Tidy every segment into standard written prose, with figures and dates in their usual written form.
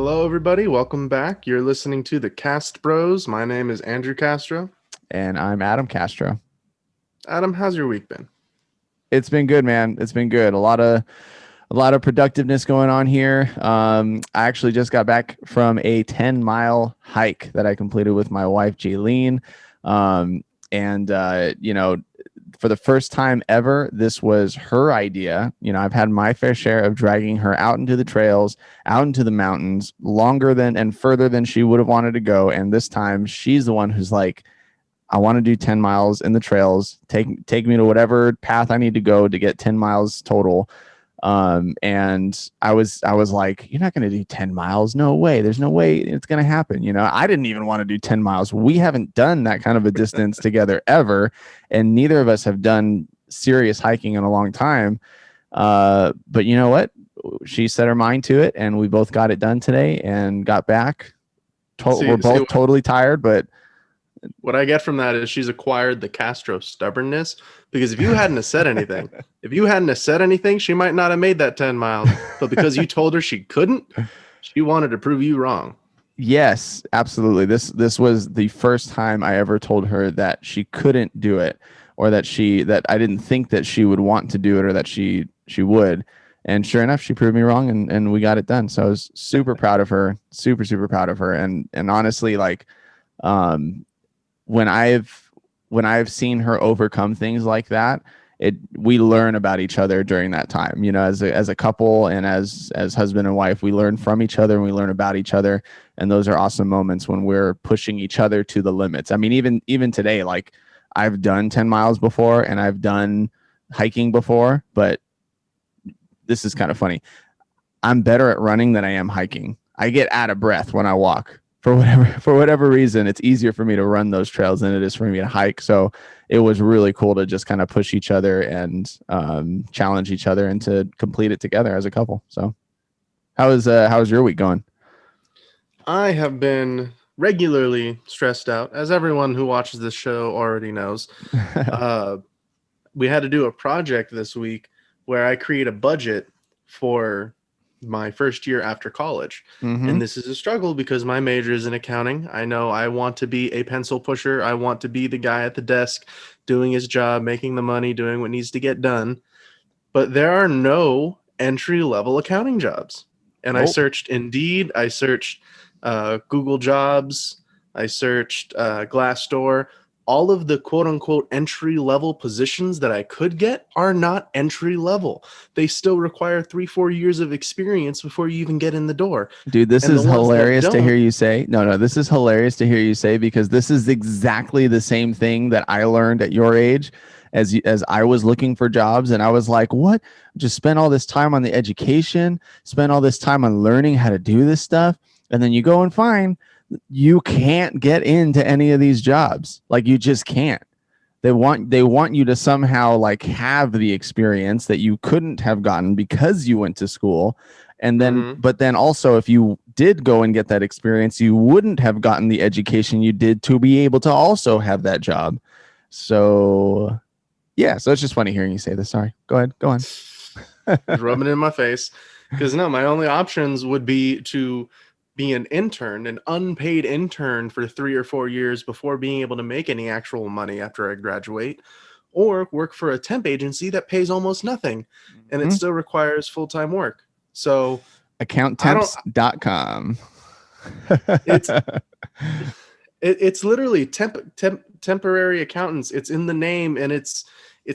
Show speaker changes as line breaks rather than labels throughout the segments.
Hello, everybody. Welcome back. You're listening to the Cast Bros. My name is Andrew Castro.
And I'm Adam Castro.
Adam, how's your week been?
It's been good, man. It's been good. A lot of productiveness going on here. I actually just got back from a 10-mile hike that I completed with my wife, Jaylene. For the first time ever, this was her idea. I've had my fair share of dragging her out into the trails, out into the mountains, longer than and further than she would have wanted to go. And this time she's the one who's like, I want to do 10 miles in the trails. Take me to whatever path I need to go to get 10 miles total. And I was like, you're not going to do 10 miles. No way. There's no way it's going to happen. I didn't even want to do 10 miles. We haven't done that kind of a distance together ever. And neither of us have done serious hiking in a long time. But you know what? She set her mind to it and we both got it done today and got back. We're both totally tired, but
what I get from that is she's acquired the Castro stubbornness, because if you hadn't have said anything, she might not have made that 10 miles. But because you told her she couldn't, she wanted to prove you wrong.
Yes, absolutely. This was the first time I ever told her that she couldn't do it, or that I didn't think that she would want to do it, or that she would. And sure enough, she proved me wrong and we got it done. So I was super proud of her, super, super proud of her. And honestly, like, when I've seen her overcome things like that, we learn about each other during that time. As a couple and as husband and wife, we learn from each other and we learn about each other. And those are awesome moments when we're pushing each other to the limits. I mean, even today, like, I've done 10 miles before and I've done hiking before, but this is kind of funny. I'm better at running than I am hiking. I get out of breath when I walk. For whatever reason, it's easier for me to run those trails than it is for me to hike. So it was really cool to just kind of push each other and challenge each other and to complete it together as a couple. So how's your week going?
I have been regularly stressed out, as everyone who watches this show already knows. We had to do a project this week where I create a budget for my first year after college.
Mm-hmm.
And this is a struggle because my major is in accounting. I know I want to be a pencil pusher. I want to be the guy at the desk doing his job, making the money, doing what needs to get done. But there are no entry-level accounting jobs. And I searched Indeed, I searched Google Jobs, I searched Glassdoor. All of the quote-unquote entry-level positions that I could get are not entry-level. They still require 3-4 years of experience before you even get in the door.
Dude, this is hilarious to hear you say. No, this is hilarious to hear you say, because this is exactly the same thing that I learned at your age as I was looking for jobs. And I was like, what? Just spend all this time on the education, spend all this time on learning how to do this stuff. And then you go and find you can't get into any of these jobs. Like, you just can't. They want you to somehow like have the experience that you couldn't have gotten because you went to school. And then, but then also, if you did go and get that experience, you wouldn't have gotten the education you did to be able to also have that job. So yeah, so it's just funny hearing you say this. Sorry, go ahead, go on.
Rubbing it in my face, because no, my only options would be to be an unpaid intern for 3 or 4 years before being able to make any actual money after I graduate, or work for a temp agency that pays almost nothing and it still requires full-time work. So
accounttemps.com.
It's literally temporary accountants. It's in the name, and it's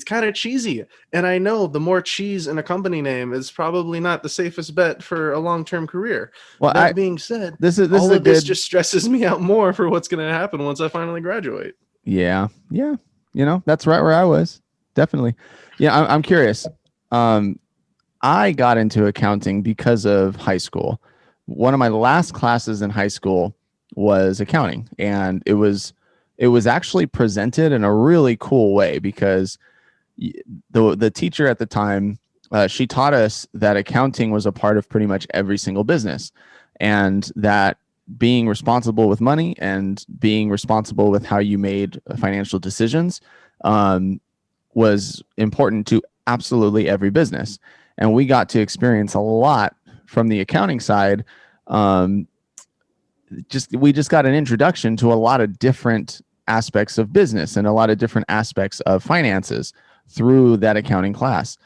kind of cheesy. And I know the more cheese in a company name is probably not the safest bet for a long-term career. Well, that being said, this just stresses me out more for what's going to happen once I finally graduate.
Yeah. That's right where I was. Definitely. Yeah, I'm curious. I got into accounting because of high school. One of my last classes in high school was accounting, and it was actually presented in a really cool way, because the teacher at the time, she taught us that accounting was a part of pretty much every single business, and that being responsible with money and being responsible with how you made financial decisions was important to absolutely every business. And we got to experience a lot from the accounting side um, we just got an introduction to a lot of different aspects of business and a lot of different aspects of finances through that accounting class.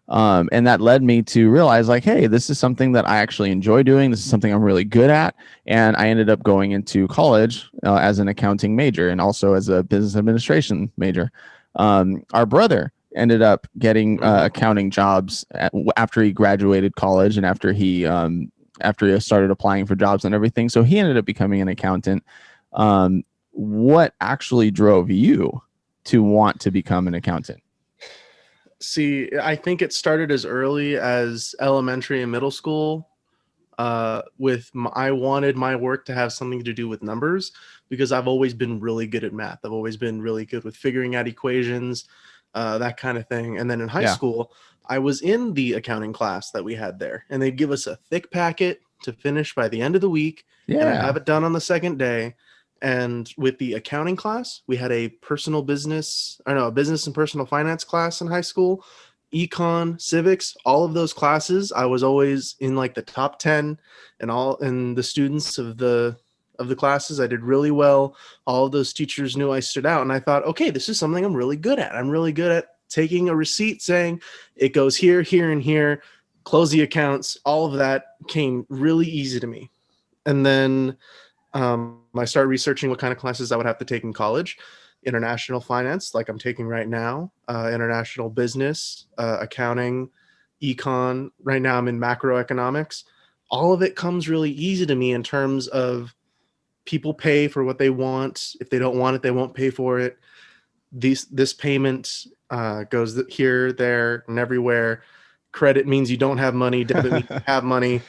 And that led me to realize, like, hey, this is something that I actually enjoy doing. This is something I'm really good at. And I ended up going into college as an accounting major and also as a business administration major. Our brother ended up getting accounting jobs after he graduated college and after he started applying for jobs and everything. So he ended up becoming an accountant. What actually drove you to want to become an accountant?
See, I think it started as early as elementary and middle school. I wanted my work to have something to do with numbers because I've always been really good at math. I've always been really good with figuring out equations, that kind of thing. And then in high school, I was in the accounting class that we had there, and they'd give us a thick packet to finish by the end of the week, and I'd have it done on the second day. And with the accounting class, we had a business and personal finance class in high school, econ, civics, all of those classes. I was always in like the top 10 and the students of the classes. I did really well. All of those teachers knew I stood out, and I thought, okay, this is something I'm really good at. I'm really good at taking a receipt saying it goes here, here, and here, close the accounts. All of that came really easy to me. And then I started researching what kind of classes I would have to take in college. International finance, like I'm taking right now, international business, accounting, econ. Right now I'm in macroeconomics. All of it comes really easy to me in terms of people pay for what they want. If they don't want it, they won't pay for it. This payment goes here, there, and everywhere. Credit means you don't have money. Debit means you have money.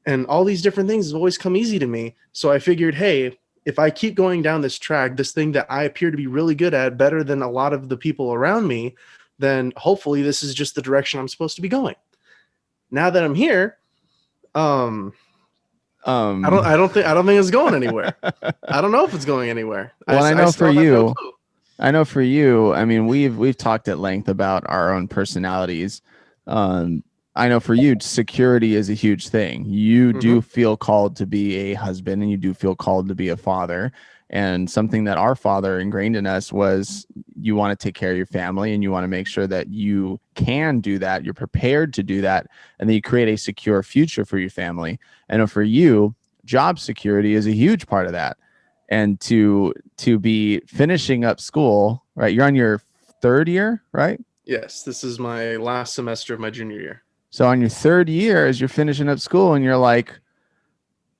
And all these different things have always come easy to me. So I figured, hey, if I keep going down this track, this thing that I appear to be really good at, better than a lot of the people around me, then hopefully this is just the direction I'm supposed to be going. Now that I'm here, I don't think it's going anywhere. I don't know if it's going anywhere.
Well, I know for you, I mean, we've talked at length about our own personalities. I know for you, security is a huge thing. You do feel called to be a husband, and you do feel called to be a father. And something that our father ingrained in us was you want to take care of your family, and you want to make sure that you can do that. You're prepared to do that. And then you create a secure future for your family. And for you, job security is a huge part of that. And to be finishing up school, right? You're on your third year, right?
Yes, this is my last semester of my junior year.
So on your third year, as you're finishing up school, and you're like,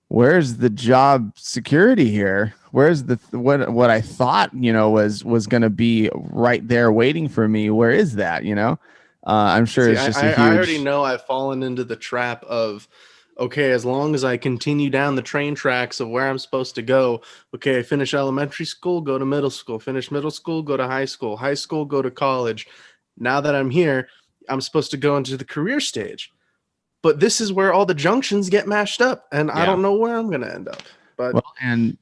where's the job security here? Where's the what I thought, was going to be right there waiting for me? Where is that? I'm sure it's just a huge.
I already know I've fallen into the trap of, okay, as long as I continue down the train tracks of where I'm supposed to go, okay, I finish elementary school, go to middle school, finish middle school, go to high school, go to college. Now that I'm here, I'm supposed to go into the career stage. But this is where all the junctions get mashed up, and I don't know where I'm going to end up. But
and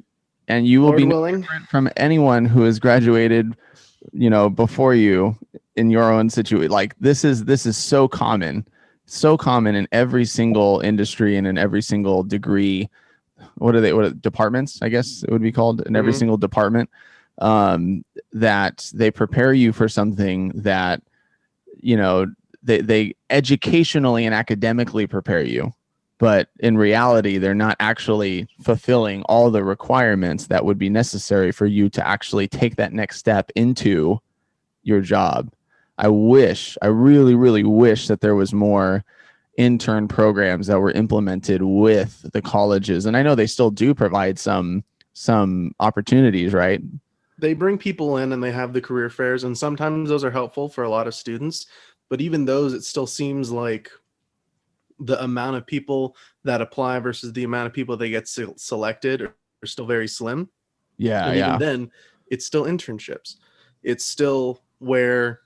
you will be different from anyone who has graduated, before you in your own situation. Like this is so common in every single industry and in every single degree. What departments, I guess it would be called, in every single department, that they prepare you for something that, they educationally and academically prepare you, but in reality, they're not actually fulfilling all the requirements that would be necessary for you to actually take that next step into your job. I really, really wish that there was more intern programs that were implemented with the colleges. And I know they still do provide some opportunities, right?
They bring people in and they have the career fairs, and sometimes those are helpful for a lot of students. But even those, it still seems like the amount of people that apply versus the amount of people that get selected are still very slim.
Yeah.
And even then, it's still internships. It's still where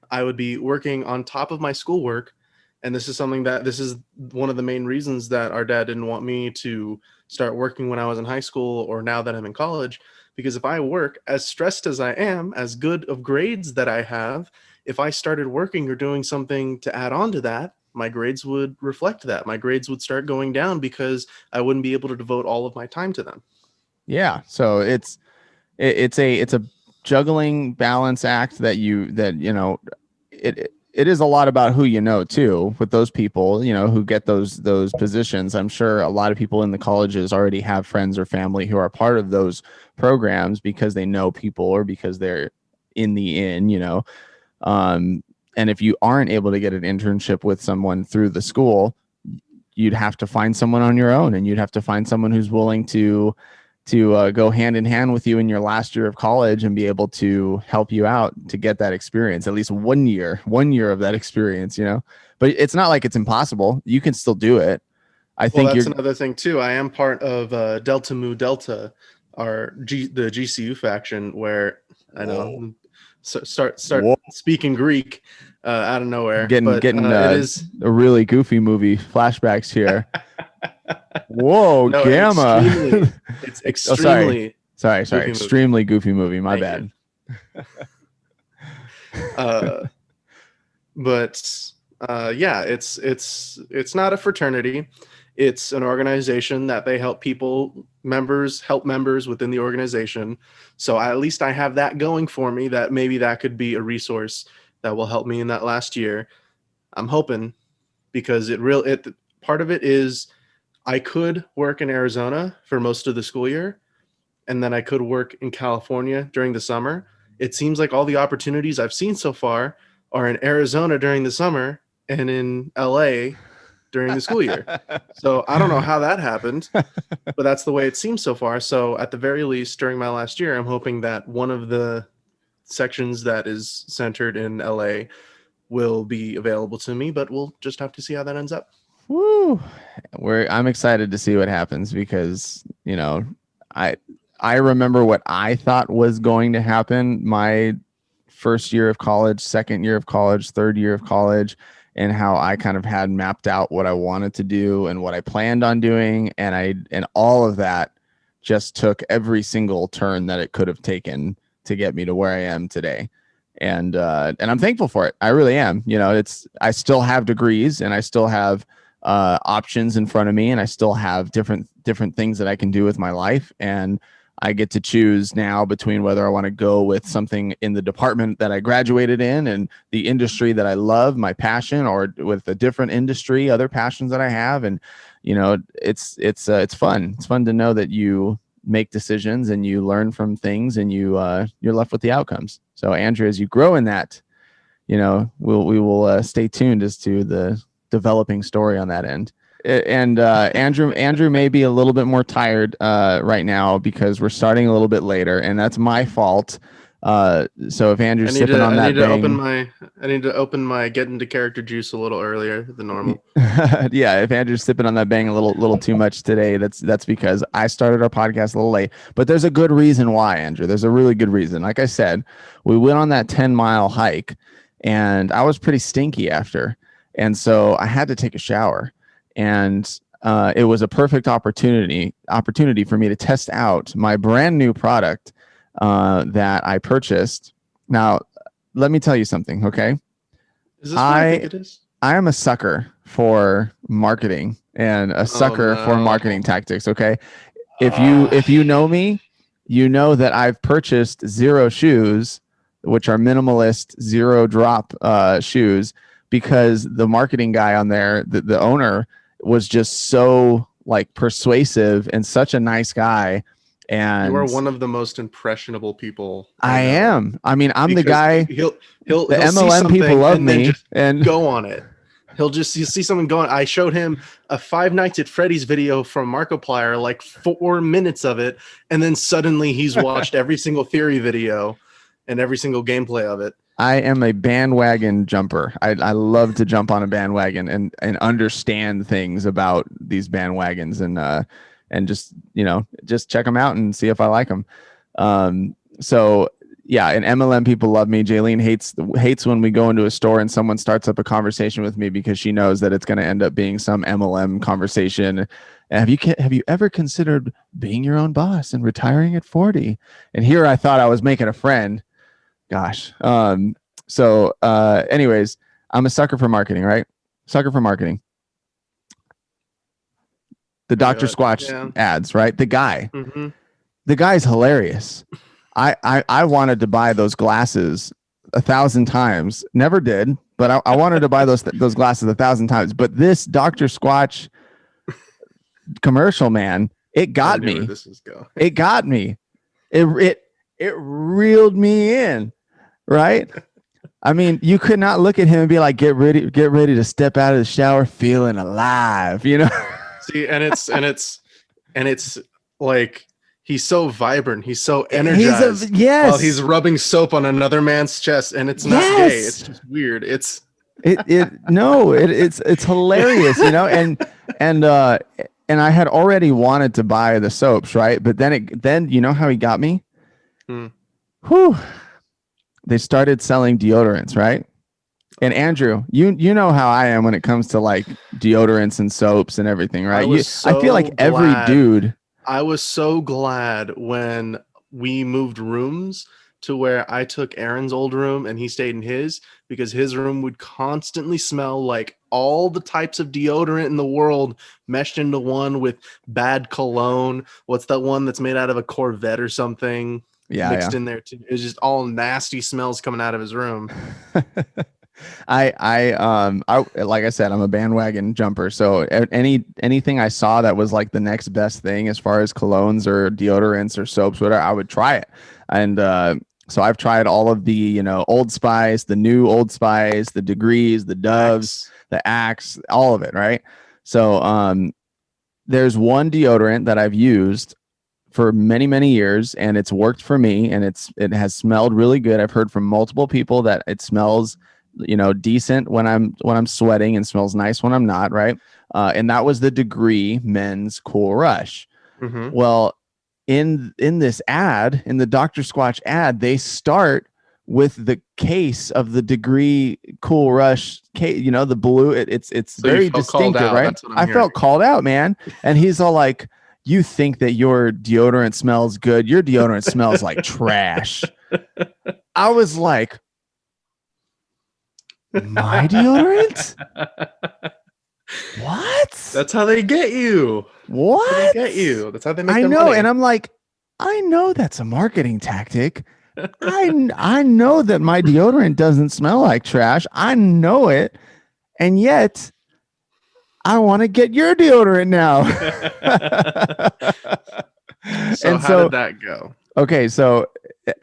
I would be working on top of my schoolwork. And this is one of the main reasons that our dad didn't want me to start working when I was in high school or now that I'm in college. Because if I work, as stressed as I am, as good of grades that I have, if I started working or doing something to add on to that, my grades would reflect that. My grades would start going down because I wouldn't be able to devote all of my time to them.
Yeah. So it's a juggling balance act that it is a lot about who you know too, with those people, who get those positions. I'm sure a lot of people in the colleges already have friends or family who are part of those programs because they know people or because they're in the inn. And if you aren't able to get an internship with someone through the school, you'd have to find someone on your own, and you'd have to find someone who's willing to go hand in hand with you in your last year of college and be able to help you out to get that experience, at least 1 year of that experience, but it's not like it's impossible. You can still do it. I think
that's another thing too. I am part of Delta Mu Delta, the GCU faction, where I know start speaking Greek out of nowhere.
Getting
it is
a really goofy movie flashbacks here. Whoa, no, Gamma!
It's extremely.
Sorry. Extremely goofy movie. My bad.
Yeah, it's not a fraternity. It's an organization that they help members within the organization. So at least I have that going for me, that maybe that could be a resource that will help me in that last year. I'm hoping, because part of it is I could work in Arizona for most of the school year, and then I could work in California during the summer. It seems like all the opportunities I've seen so far are in Arizona during the summer and in LA during the school year. So I don't know how that happened, but that's the way it seems so far. So at the very least, during my last year, I'm hoping that one of the sections that is centered in LA will be available to me, but we'll just have to see how that ends up.
Woo! I'm excited to see what happens, because I remember what I thought was going to happen my first year of college, second year of college, third year of college, and how I kind of had mapped out what I wanted to do and what I planned on doing, and all of that just took every single turn that it could have taken to get me to where I am today. And I'm thankful for it. I really am. I still have degrees, and I still have options in front of me, and I still have different things that I can do with my life, and I get to choose now between whether I want to go with something in the department that I graduated in and the industry that I love, my passion, or with a different industry, other passions that I have. And it's fun. It's fun to know that you make decisions and you learn from things, and you're left with the outcomes. So Andrew, as you grow in that, we will stay tuned as to the developing story on that end. And Andrew may be a little bit more tired right now because we're starting a little bit later, and that's my fault. So if Andrew's sipping on that bang,
I need to open my get into character juice a little earlier than normal.
Yeah, if Andrew's sipping on that bang a little too much today, that's because I started our podcast a little late. But there's a good reason why, Andrew. There's a really good reason. Like I said, we went on that 10-mile hike, and I was pretty stinky after, and so I had to take a shower. And it was a perfect opportunity for me to test out my brand new product that I purchased. Now, let me tell you something, okay?
Is this what I think it is?
I am a sucker for marketing and a sucker for marketing tactics, okay? If you know me, you know that I've purchased Zero shoes, which are minimalist zero drop shoes, because the marketing guy on there, the owner, was just so persuasive and such a nice guy. And
you are one of the most impressionable people
I am. I mean, I'm the guy.
He'll
the MLM people love me
and go on it. He'll just see someone going. I showed him a 5 Nights at Freddy's video from Markiplier, 4 minutes of it, and then suddenly he's watched every single theory video and every single gameplay of it.
I am a bandwagon jumper. I love to jump on a bandwagon and understand things about these bandwagons, and just check them out and see if I like them. So yeah, and MLM people love me. Jaylene hates when we go into a store and someone starts up a conversation with me, because she knows that it's going to end up being some MLM conversation. Have you ever considered being your own boss and retiring at 40? And here I thought I was making a friend. Gosh. Anyways, I'm a sucker for marketing, right? Sucker for marketing. The Dr. Squatch ads, right? The guy's hilarious. I wanted to buy those glasses 1,000 times. Never did, but I wanted to buy those glasses 1,000 times. But this Dr. Squatch commercial, man, it got me.
This is go.
It got me. It reeled me in, right? I mean, you could not look at him and be like, get ready to step out of the shower feeling alive, you know?
See, and it's like he's so vibrant, he's so energized.
Yes.
While he's rubbing soap on another man's chest, and it's not gay. It's just weird. It's hilarious, you know, and I had already wanted to buy the soaps, right? But then you know how he got me? Whew. They started selling deodorants, right? And Andrew, you know how I am when it comes to like deodorants and soaps and everything, right? I feel like every dude. I was so glad when we moved rooms to where I took Aaron's old room and he stayed in his, because his room would constantly smell like all the types of deodorant in the world meshed into one with bad cologne. What's that one that's made out of a Corvette or something? Mixed in there too. It was just all nasty smells coming out of his room.
I like I said, I'm a bandwagon jumper. So anything I saw that was like the next best thing as far as colognes or deodorants or soaps, whatever, I would try it. And so I've tried all of the, you know, Old Spice, the new Old Spice, the Degrees, the Doves, the Axe, all of it, right? So there's one deodorant that I've used for many, many years, and it's worked for me, and it has smelled really good. I've heard from multiple people that it smells, you know, decent when I'm sweating and smells nice when I'm not, right? And that was the Degree Men's Cool Rush. Well, in this ad, in the Dr. Squatch ad, they start with the case of the Degree Cool Rush case, you know, the blue. It's so very distinctive, right? I felt called out, man. And he's all like, you think that your deodorant smells good? Your deodorant smells like trash. I was like, my deodorant? What?
That's how they get you.
What?
That's how they get you. That's how they make
I know,
money.
and I'm like, I know that's a marketing tactic. I know that my deodorant doesn't smell like trash. I know it, and yet I want to get your deodorant now.
So how did that go?
Okay, so,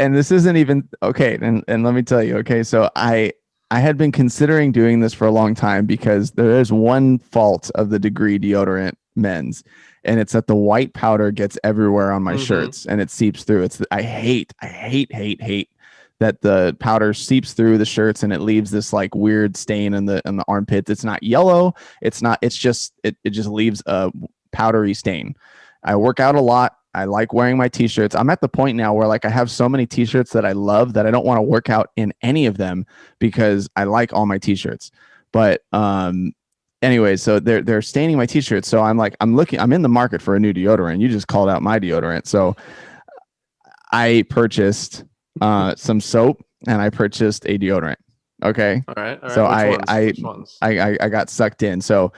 and this isn't even okay, and let me tell you. Okay, so I had been considering doing this for a long time because there is one fault of the Degree deodorant men's, and it's that the white powder gets everywhere on my shirts and it seeps through. I hate that the powder seeps through the shirts and it leaves this like weird stain in the armpit. It's not yellow. It just leaves a powdery stain. I work out a lot. I like wearing my t-shirts. I'm at the point now where like I have so many t-shirts that I love that I don't want to work out in any of them because I like all my t-shirts. But anyway, so they're staining my t-shirts. So I'm in the market for a new deodorant. You just called out my deodorant. So I purchased some soap and I purchased a deodorant. Okay.
All right.
So
Which ones?
I got sucked in. So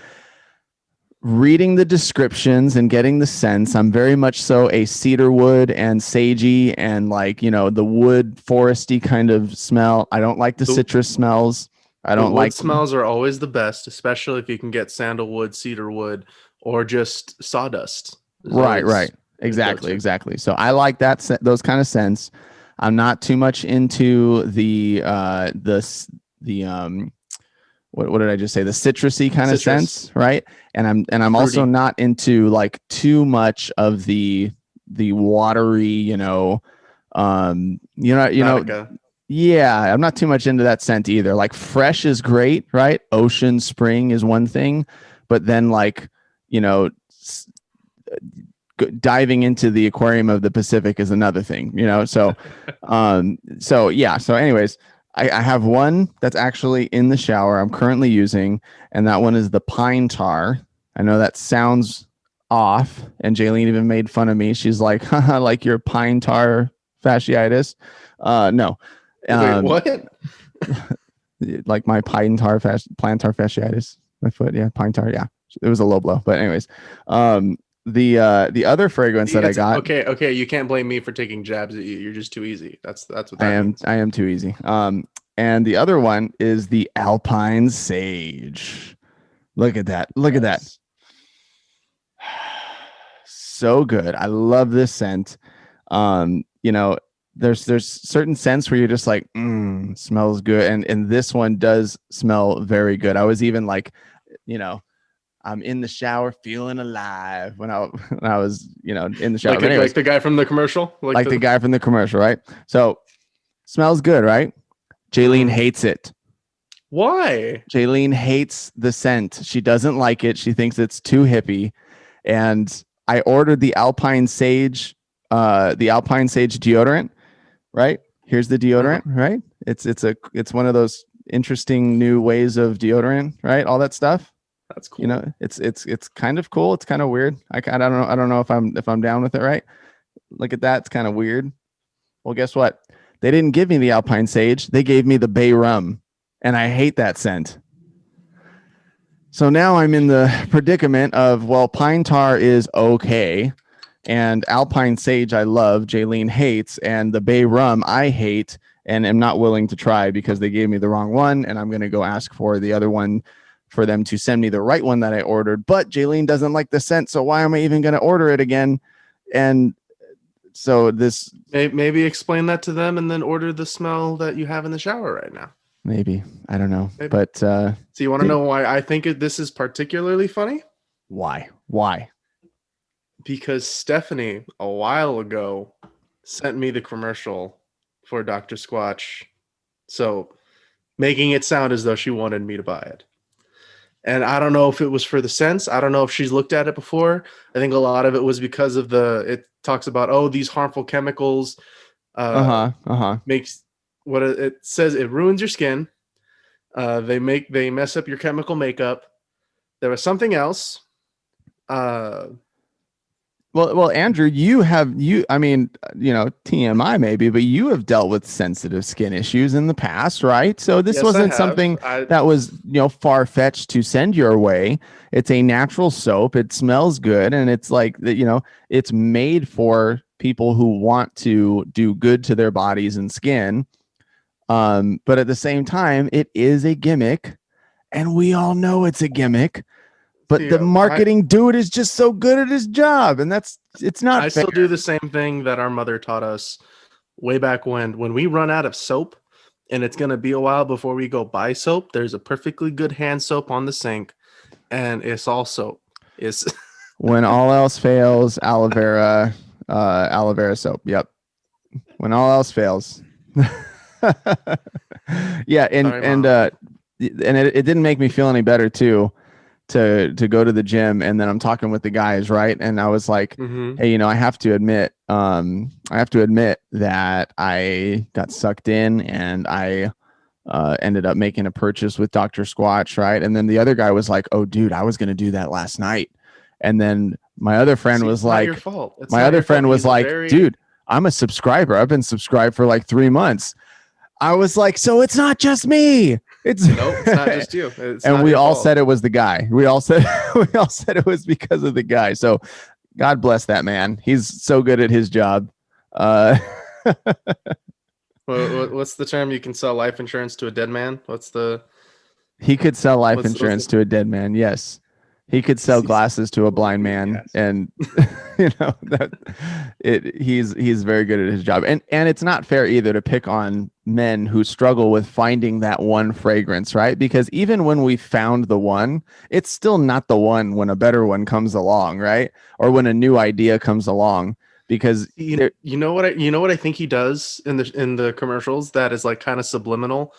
reading the descriptions and getting the sense, I'm very much so a cedar wood and sagey and like, you know, the wood foresty kind of smell. I don't like the citrus smells. I don't like
smells are always the best, especially if you can get sandalwood, cedarwood, or just sawdust.
Right. Exactly. So I like those kind of scents. I'm not too much into the what did I just say? The citrusy kind of sense, right? And I'm also not into like too much of the watery, you know, yeah, I'm not too much into that scent either. Like fresh is great, right? Ocean spring is one thing, but then like, you know, diving into the aquarium of the Pacific is another thing, you know? So, so anyways, I have one that's actually in the shower I'm currently using, and that one is the pine tar. I know that sounds off, and Jaylene even made fun of me. She's like, haha, like your pine tar fasciitis. No.
Wait, what?
Like my plantar fasciitis. My foot, yeah, pine tar, yeah. It was a low blow, but anyways, the other fragrance that I got.
Okay. You can't blame me for taking jabs at you. You're just too easy. That's what that means.
I am too easy. And the other one is the Alpine Sage. Look at that. Look at that. So good. I love this scent. You know, there's certain scents where you're just like, smells good. And this one does smell very good. I was even like, you know, I'm in the shower feeling alive when I was, you know, in the shower.
Like the guy from the commercial?
Like the guy from the commercial, right? So smells good, right? Jaylene hates it.
Why?
Jaylene hates the scent. She doesn't like it. She thinks it's too hippie. And I ordered the Alpine Sage deodorant, right? Here's the deodorant, right? It's one of those interesting new ways of deodorant, right? All that stuff.
That's cool.
You know, it's kind of cool. It's kind of weird. I don't know if I'm down with it, right? Look at that. It's kind of weird. Well, guess what? They didn't give me the Alpine Sage. They gave me the Bay Rum, and I hate that scent. So now I'm in the predicament of, well, pine tar is okay, and Alpine Sage I love, Jaylene hates, and the Bay Rum I hate and am not willing to try because they gave me the wrong one, and I'm going to go ask for the other one for them to send me the right one that I ordered. But Jaylene doesn't like the scent, so why am I even going to order it again? And so this...
Maybe explain that to them and then order the smell that you have in the shower right now.
Maybe. I don't know.
Maybe.
But
so you want to know why I think this is particularly funny?
Why?
Because Stephanie a while ago sent me the commercial for Dr. Squatch, so making it sound as though she wanted me to buy it. And I don't know if it was for the scents. I don't know if she's looked at it before. I think a lot of it was because of it talks about, these harmful chemicals makes what it says. It ruins your skin. They mess up your chemical makeup. There was something else.
Well, Andrew, I mean, you know, TMI maybe, but you have dealt with sensitive skin issues in the past, right? So this wasn't something that was, you know, far-fetched to send your way. It's a natural soap. It smells good. And it's like, you know, it's made for people who want to do good to their bodies and skin. But at the same time, it is a gimmick, and we all know it's a gimmick. But the marketing dude is just so good at his job, and it's not fair.
Still do the same thing that our mother taught us way back when we run out of soap, and it's going to be a while before we go buy soap. There's a perfectly good hand soap on the sink, and it's all soap. It's
when all else fails, aloe vera soap. Yep. When all else fails. Yeah, and it didn't make me feel any better too. To go to the gym, and then I'm talking with the guys, right? And I was like, hey, you know, I have to admit that I got sucked in, and I ended up making a purchase with Dr. Squatch, right? And then the other guy was like, oh, dude, I was going to do that last night. And then my other friend was like, dude, I'm a subscriber. I've been subscribed for like 3 months. I was like, so it's not just me. It's
not just you.
And we all said it was the guy. We all said it was because of the guy. So God bless that man. He's so good at his job.
What's the term? You can sell life insurance to a dead man?
He could sell life insurance to a dead man. Yes. He could sell glasses to a blind man, and you know he's very good at his job. And it's not fair either to pick on men who struggle with finding that one fragrance, right? Because even when we found the one, it's still not the one when a better one comes along, right? Or when a new idea comes along. Because
you know what I think he does in the commercials that is like kind of subliminal.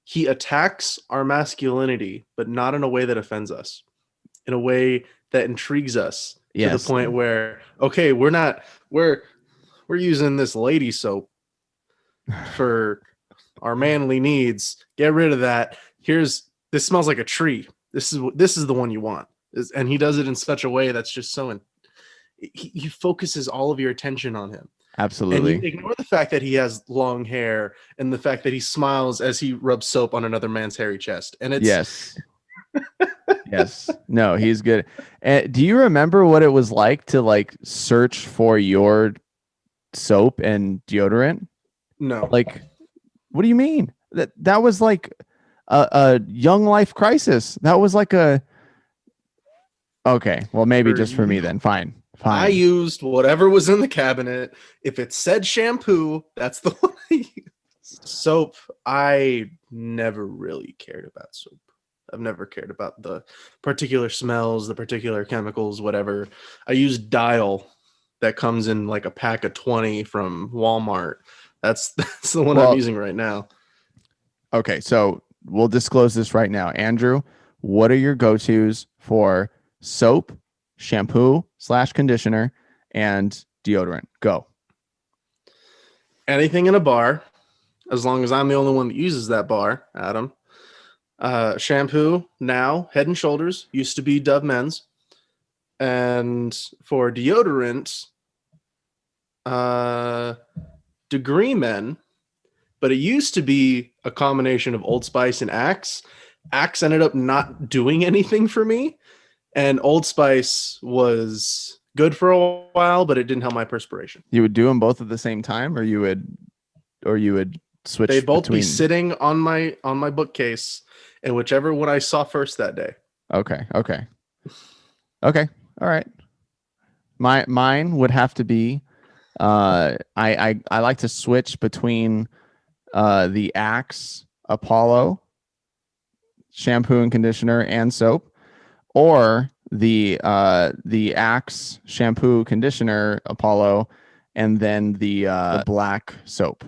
He attacks our masculinity, but not in a way that offends us. In a way that intrigues us to the point where, okay, we're using this lady soap for our manly needs. Get rid of that. This smells like a tree. This is the one you want. And he does it in such a way that's just so. He focuses all of your attention on him.
Absolutely.
And you ignore the fact that he has long hair and the fact that he smiles as he rubs soap on another man's hairy chest. And it's
yes. Yes. No, he's good. Do you remember what it was like to like search for your soap and deodorant?
No.
Like, what do you mean? That was like a young life crisis. That was like a okay. Well, maybe just for me then. Fine.
I
Fine.
used whatever was in the cabinet. If it said shampoo, that's the one I used. Soap, I never really cared about soap. I've never cared about the particular smells, the particular chemicals, whatever. I use Dial that comes in like a pack of 20 from Walmart. That's the one I'm
Well,
using right now.
okay, so we'll disclose this right now. Andrew, what are your go-tos for soap, shampoo / conditioner, and deodorant? Go.
Anything in a bar, as long as I'm the only one that uses that bar, Adam. Shampoo now, Head and Shoulders, used to be Dove Men's. And for deodorant, Degree Men, but it used to be a combination of Old Spice and Axe. Axe ended up not doing anything for me, and Old Spice was good for a while, but it didn't help my perspiration.
You would do them both at the same time, or you would switch
They'd both be
between.
sitting on my bookcase, and whichever one I saw first that day.
Okay. All right. Mine would have to be I like to switch between the Axe Apollo shampoo and conditioner and soap, or the Axe shampoo, conditioner, Apollo, and then the black soap.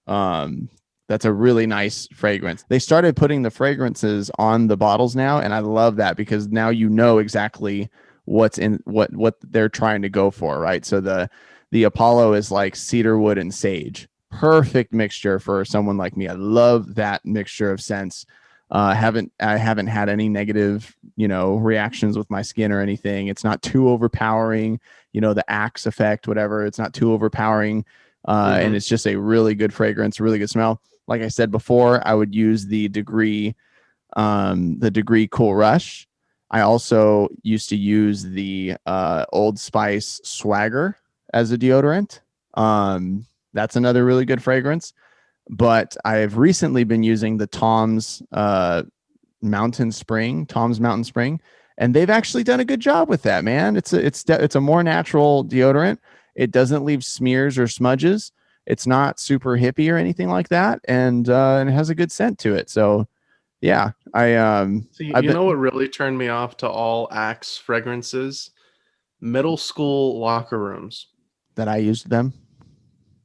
That's a really nice fragrance. They started putting the fragrances on the bottles now, and I love that because now you know exactly what's in what they're trying to go for, right? So the Apollo is like cedarwood and sage. Perfect mixture for someone like me. I love that mixture of scents. I haven't had any negative, reactions with my skin or anything. It's not too overpowering, the Axe effect, whatever. It's not too overpowering. And it's just a really good fragrance, really good smell. Like I said before, I would use the Degree Cool Rush. I also used to use the Old Spice Swagger as a deodorant. That's another really good fragrance. But I've recently been using the Tom's Mountain Spring, and they've actually done a good job with that, man. It's a more natural deodorant. It doesn't leave smears or smudges. It's not super hippie or anything like that, and it has a good scent to it. So, yeah,
So you know what really turned me off to all Axe fragrances? Middle school locker rooms.
That I used them.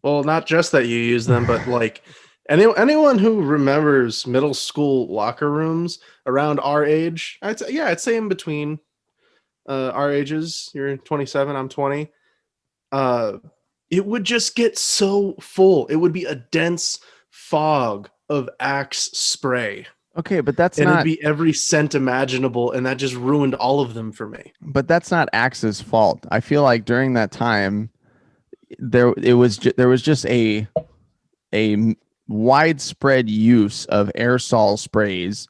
Well, not just that you use them, but like anyone who remembers middle school locker rooms around our age, I'd say in between our ages. You're 27, I'm 20. It would just get so full. It would be a dense fog of Axe spray.
Okay, but that's
and
not.
It'd be every scent imaginable, and that just ruined all of them for me.
But that's not Axe's fault. I feel like during that time, there was just a widespread use of aerosol sprays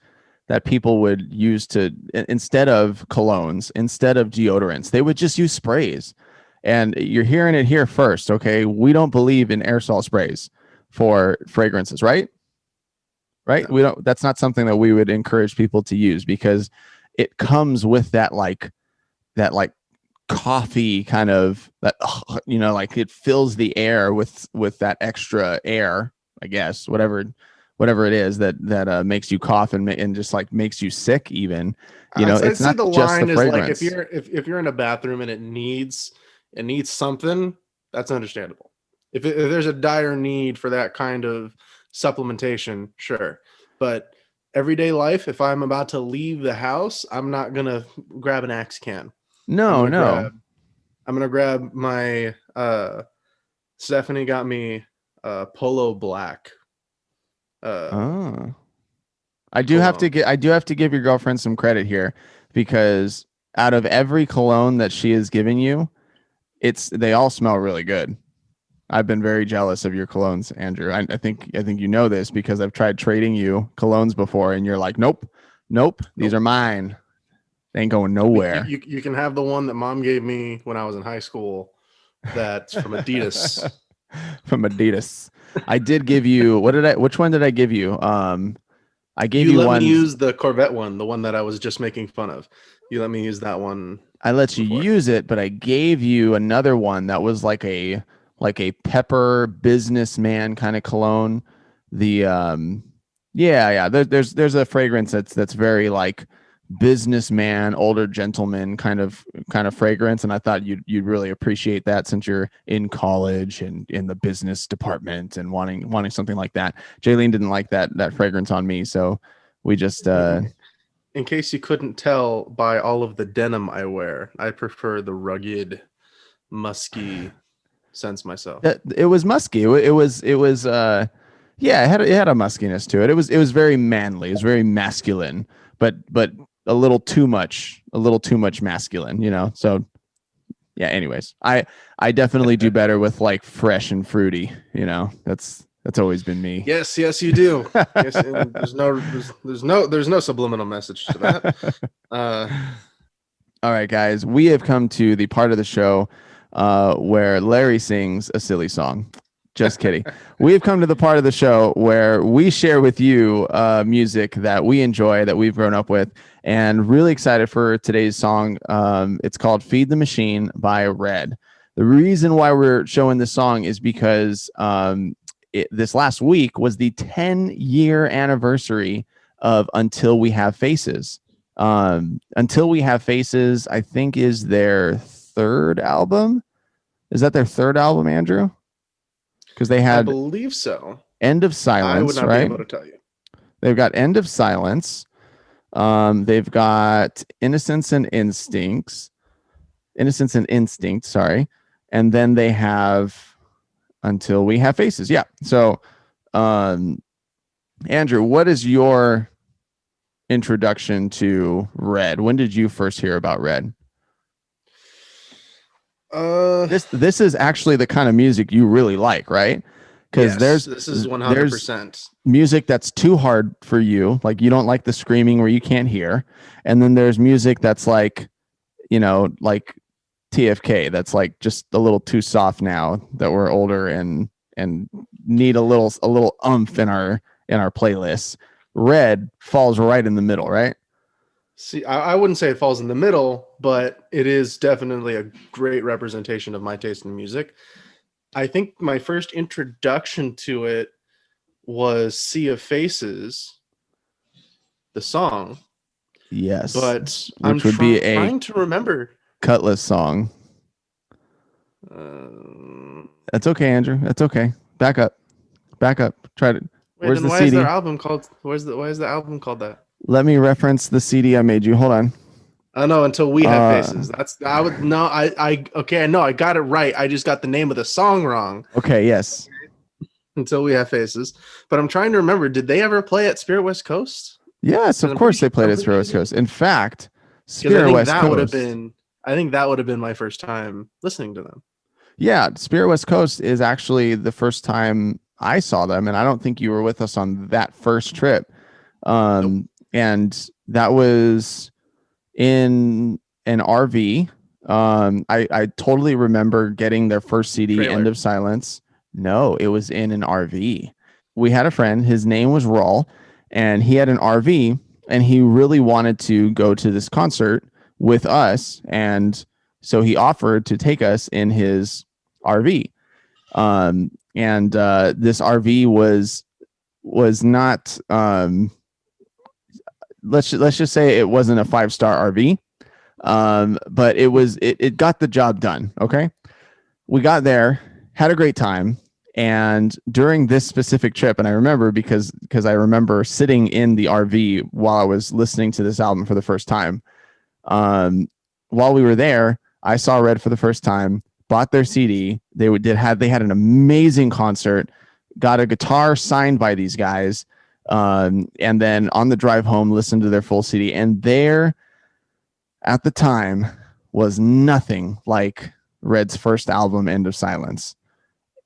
that people would use to, instead of colognes, instead of deodorants, they would just use sprays. And you're hearing it here first, okay? We don't believe in aerosol sprays for fragrances, right? Right? No. We don't. That's not something that we would encourage people to use because it comes with that coffee kind of that, like it fills the air with that extra air, I guess, whatever it is that makes you cough and just like makes you sick even. It's not
the
just
line
the
is
fragrance.
Like if you're in a bathroom and it needs something, that's understandable. If there's a dire need for that kind of supplementation, sure. But everyday life, if I'm about to leave the house, I'm not gonna grab an Axe can.
No.
I'm gonna grab my Stephanie got me Polo Black.
I do have to give your girlfriend some credit here, because out of every cologne that she has given you, they all smell really good. I've been very jealous of your colognes, Andrew. I think you know this because I've tried trading you colognes before, and you're like, nope, these are mine. Ain't going nowhere.
You can have the one that mom gave me when I was in high school. That's from Adidas.
From Adidas. I did give you, which one did I give you? I gave you
let
one.
me use the Corvette one, the one that I was just making fun of. You let me use that one.
I let you
before.
use it, but I gave you another one that was like a pepper businessman kind of cologne. The there's a fragrance that's very like businessman, older gentleman kind of fragrance, and I thought you'd really appreciate that since you're in college and in the business department and wanting something like that. Jaylene didn't like that fragrance on me, so we just
in case you couldn't tell by all of the denim I wear, I prefer the rugged, musky scents myself.
It was musky. It was yeah, it had a muskiness to it. It was very manly. It was very masculine, but a little too much masculine, you know. So yeah, anyways, I definitely do better with like fresh and fruity, you know. That's always been me.
Yes, you do. Yes, there's no subliminal message to that.
All right, guys, we have come to the part of the show where Larry sings a silly song. Just kidding. We have come to the part of the show where we share with you music that we enjoy, that we've grown up with, and really excited for today's song. It's called Feed the Machine by Red. The reason why we're showing this song is because this last week was the 10-year anniversary of Until We Have Faces. Until We Have Faces, I think, is their third album. Is that their third album, Andrew? Because they had,
I believe so.
End of Silence. I would not be able
to tell you.
They've got End of Silence. They've got Innocence and Instinct. Sorry, and then they have Until We Have Faces. Yeah. So, Andrew, what is your introduction to Red? When did you first hear about Red? This is actually the kind of music you really like, right? Because
this is 100%
music that's too hard for you, like you don't like the screaming where you can't hear, and then there's music that's like, you know, like TFK, that's like just a little too soft now that we're older and need a little umph in our playlists. Red falls right in the middle, right?
See, I wouldn't say it falls in the middle, but it is definitely a great representation of my taste in music. I think my first introduction to it was Sea of Faces, the song.
Yes.
But
I'm
trying to remember.
Cutlass song. That's okay, Andrew. That's okay. Back up. Try to. Where's the
why
CD?
Is their album called? Why is the album called that?
Let me reference the CD I made you. Hold on.
Oh no, Until We Have Faces. I got it right. I just got the name of the song wrong.
Okay, yes.
Until We Have Faces. But I'm trying to remember, did they ever play at Spirit West Coast?
Yes, of course they played at Spirit West Coast. In fact, Spirit West Coast.
I think that would have been my first time listening to them.
Yeah, Spirit West Coast is actually the first time I saw them, and I don't think you were with us on that first trip.
Nope.
And that was in an RV. I totally remember getting their first CD,
Trailer.
End of Silence. No, it was in an RV. We had a friend, his name was Raul, and he had an RV, and he really wanted to go to this concert with us, and so he offered to take us in his RV. And this RV was not let's just say it wasn't a 5-star RV, but it got the job done. Okay, we got there, had a great time, and during this specific trip, and I remember because I remember sitting in the RV while I was listening to this album for the first time. While we were there, I saw Red for the first time, bought their CD. They had an amazing concert, got a guitar signed by these guys. And then on the drive home, listened to their full CD, and there at the time was nothing like Red's first album, End of Silence.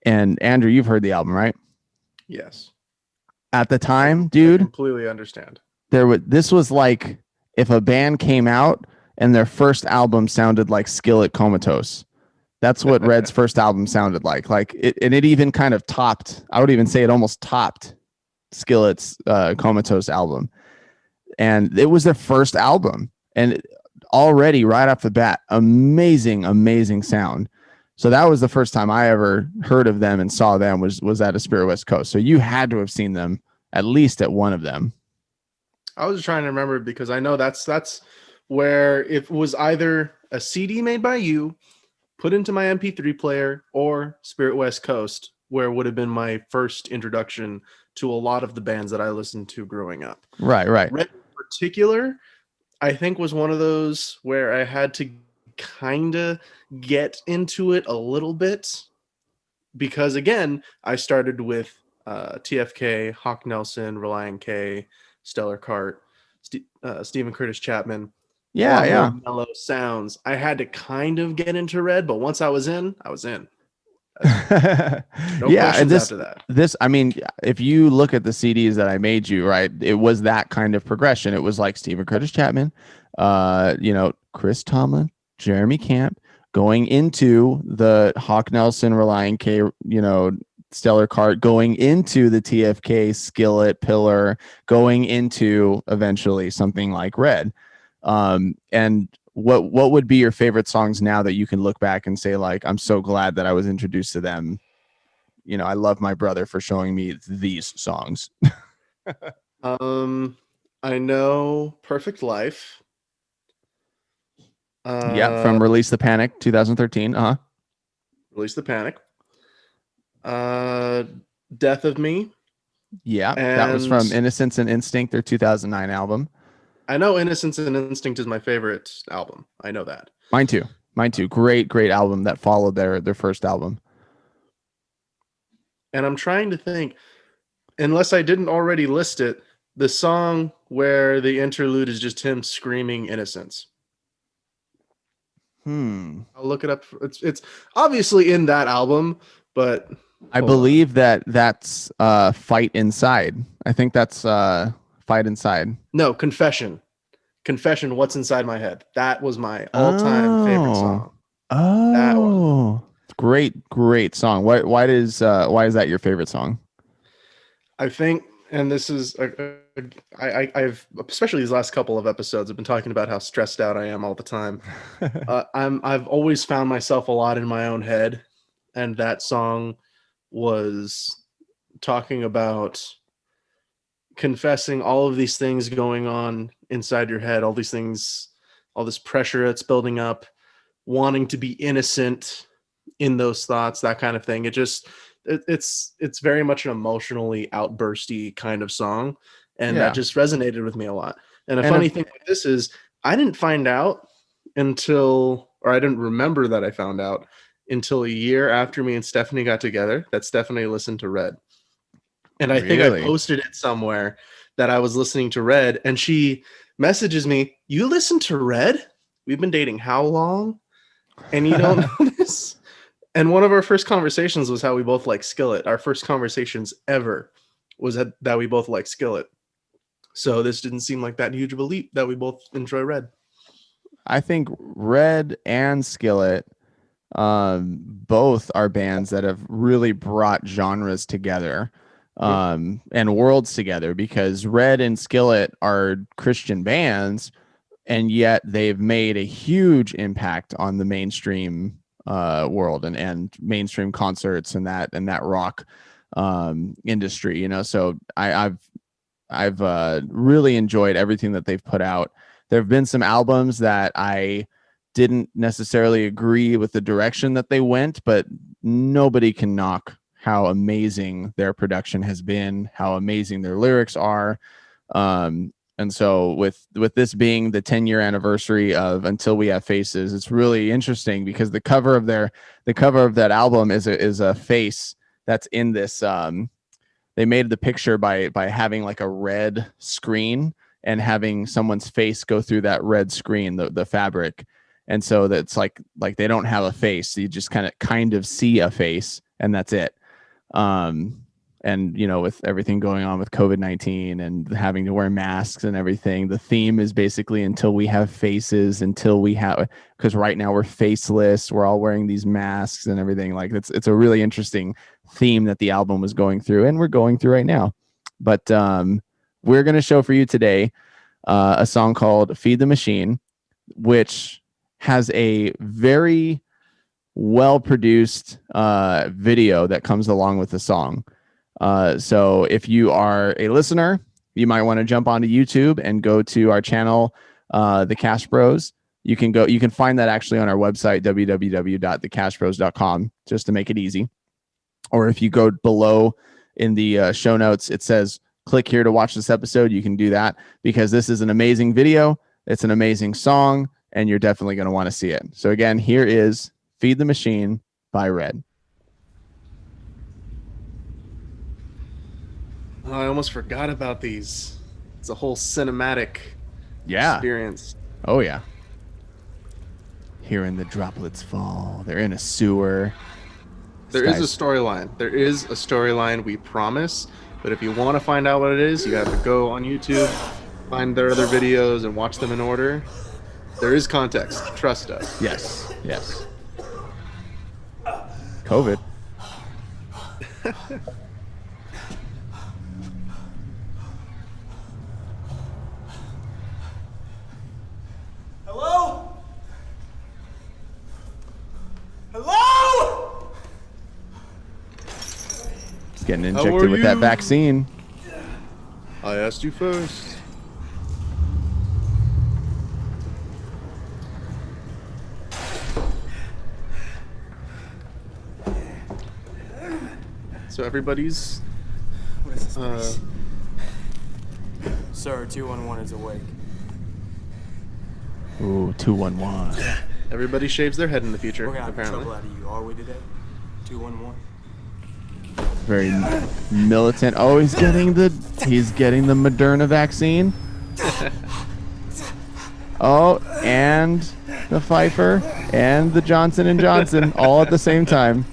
And Andrew, you've heard the album, right?
Yes.
At the time, dude,
I completely understand.
This was like if a band came out and their first album sounded like Skillet Comatose. That's what Red's first album sounded like. Like it, and it even kind of topped. I would even say it almost topped Skillet's Comatose album, and it was their first album, and already right off the bat, amazing sound. So that was the first time I ever heard of them and saw them was at a Spirit West Coast. So you had to have seen them at least at one of them.
I was trying to remember because I know that's where it was either a CD made by you, put into my MP3 player, or Spirit West Coast, where would have been my first introduction to a lot of the bands that I listened to growing up.
Right.
Red in particular, I think, was one of those where I had to kind of get into it a little bit because, again, I started with TFK, Hawk Nelson, Reliant K, Stellar Cart, Stephen Curtis Chapman.
Yeah.
Mellow sounds. I had to kind of get into Red, but once I was in, I was in. No questions after that.
I mean, if you look at the CDs that I made you, right, it was that kind of progression. It was like Stephen Curtis Chapman, Chris Tomlin, Jeremy Camp, going into the Hawk Nelson, Reliant K, Stellar Cart, going into the TFK, Skillet, Pillar, going into eventually something like Red. And what would be your favorite songs now that you can look back and say, like, I'm so glad that I was introduced to them. I love my brother for showing me these songs.
I know Perfect Life.
From Release the Panic, 2013.
Release the Panic. Death of Me.
Yeah, that was from Innocence and Instinct, their 2009 album.
I know Innocence and Instinct is my favorite album. I know that.
Mine too. Great album that followed their first album.
And I'm trying to think, unless I didn't already list it, the song where the interlude is just him screaming Innocence. I'll look it up. It's obviously in that album, but
I believe that's Fight Inside. I think that's Fight Inside.
No, Confession. What's Inside My Head. That was my all-time favorite song.
Oh, great song. Why is that your favorite song? I
think, and this is I've especially these last couple of episodes, I've been talking about how stressed out I am all the time. I've always found myself a lot in my own head, and that song was talking about confessing all of these things going on inside your head, all these things, all this pressure that's building up, wanting to be innocent in those thoughts, that kind of thing. It's very much an emotionally outbursty kind of song, and that just resonated with me a lot. And funny thing with this is I didn't find out or I didn't remember that I found out until a year after me and Stephanie got together that Stephanie listened to Red. And I think I posted it somewhere that I was listening to Red, and she messages me, "You listen to Red? We've been dating how long? And you don't know this?" And one of our first conversations was how we both like Skillet. Our first conversations ever was that we both like Skillet. So this didn't seem like that huge of a leap that we both enjoy Red.
I think Red and Skillet both are bands that have really brought genres together. And worlds together, because Red and Skillet are Christian bands, and yet they've made a huge impact on the mainstream world and mainstream concerts and that rock industry. So I've really enjoyed everything that they've put out. There have been some albums that I didn't necessarily agree with the direction that they went, but nobody can knock how amazing their production has been, how amazing their lyrics are. And so with this being the 10-year anniversary of Until We Have Faces, it's really interesting because the cover of that album is a face that's in this. They made the picture by having like a red screen and having someone's face go through that red screen, the fabric. And so that's like they don't have a face. You just kind of see a face, and that's it. And, you know, with everything going on with COVID-19 and having to wear masks and everything, the theme is basically until we have faces, because right now we're faceless, we're all wearing these masks and everything. Like it's a really interesting theme that the album was going through and we're going through right now. But we're going to show for you today a song called Feed the Machine, which has a very well-produced video that comes along with the song. So if you are a listener, you might want to jump onto YouTube and go to our channel, The Cash Bros. You can find that actually on our website, www.thecashbros.com, just to make it easy. Or if you go below in the show notes, it says, click here to watch this episode. You can do that because this is an amazing video. It's an amazing song, and you're definitely going to want to see it. So again, here is Feed the Machine by Red.
Oh, I almost forgot about these. It's a whole cinematic experience.
Oh, yeah. Hearing the droplets fall. They're in a sewer.
There is a storyline, we promise. But if you want to find out what it is, you have to go on YouTube, find their other videos, and watch them in order. There is context. Trust us.
Yes. COVID.
Hello? Hello?
He's getting injected with that vaccine.
I asked you first. So everybody's
What is this place? Sir, 211 is awake.
Ooh, 211.
everybody shaves their head in the future,
We're gonna have
apparently.
trouble out of you, are we today? 211.
Very militant. Oh, he's getting the Moderna vaccine. Oh, and the Pfizer and the Johnson & Johnson all at the same time.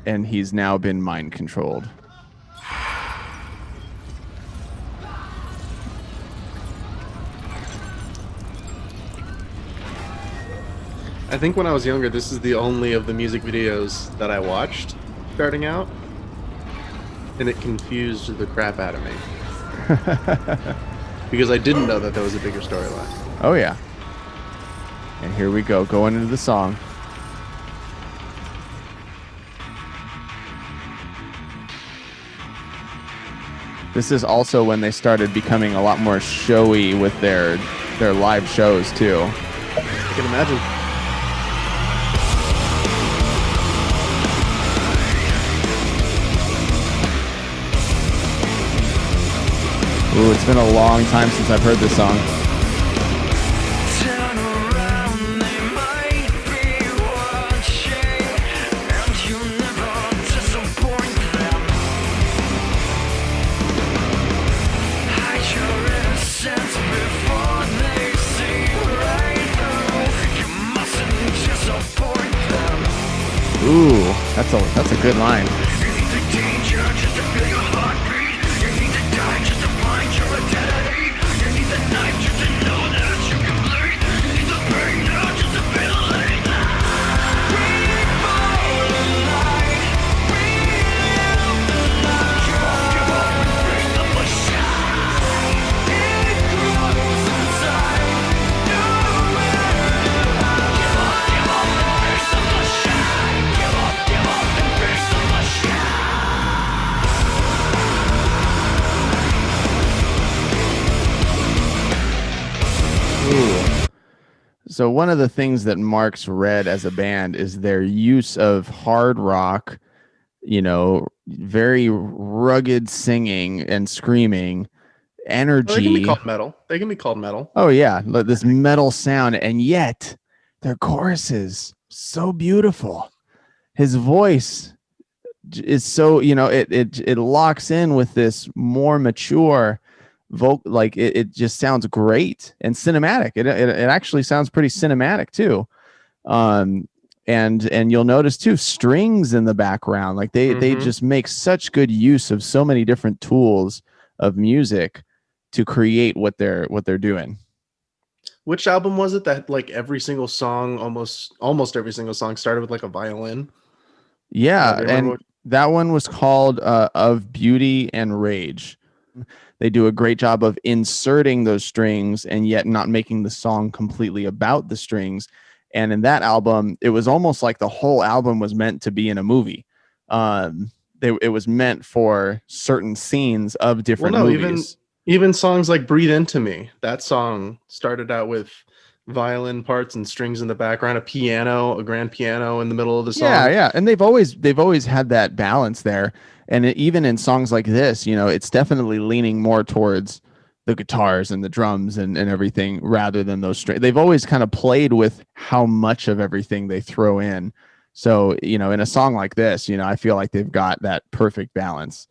And he's now been mind controlled.
I think when I was younger, this is the only of the music videos that I watched starting out, and it confused the crap out of me. Because I didn't know that there was a bigger storyline.
Oh, yeah. And here we go, going into the song. This is also when they started becoming a lot more showy with their live shows, too.
I can imagine.
Ooh, it's been a long time since I've heard this song. Ooh, that's a good line. So one of the things that marks Red as a band is their use of hard rock, you know, very rugged singing and screaming, energy.
Well, they can be called metal. They can be called metal.
Oh, yeah, this metal sound, and yet their choruses so beautiful. His voice is so, you know, it locks in with this more mature, like it just sounds great and cinematic. It actually sounds pretty cinematic too. And you'll notice too, strings in the background. Like they just make such good use of so many different tools of music to create what they're doing.
Which album was it that like every single song, almost every single song started with like a violin?
Yeah, and that one was called Of Beauty and Rage. They do a great job of inserting those strings and yet not making the song completely about the strings. And in that album, it was almost like the whole album was meant to be in a movie. It was meant for certain scenes of different movies.
Even songs like Breathe Into Me, that song started out with violin parts and strings in the background, a grand piano in the middle of the song.
Yeah. And they've always had that balance there. And even in songs like this, it's definitely leaning more towards the guitars and the drums and everything rather than those strings. They've always kind of played with how much of everything they throw in. So, in a song like this, I feel like they've got that perfect balance.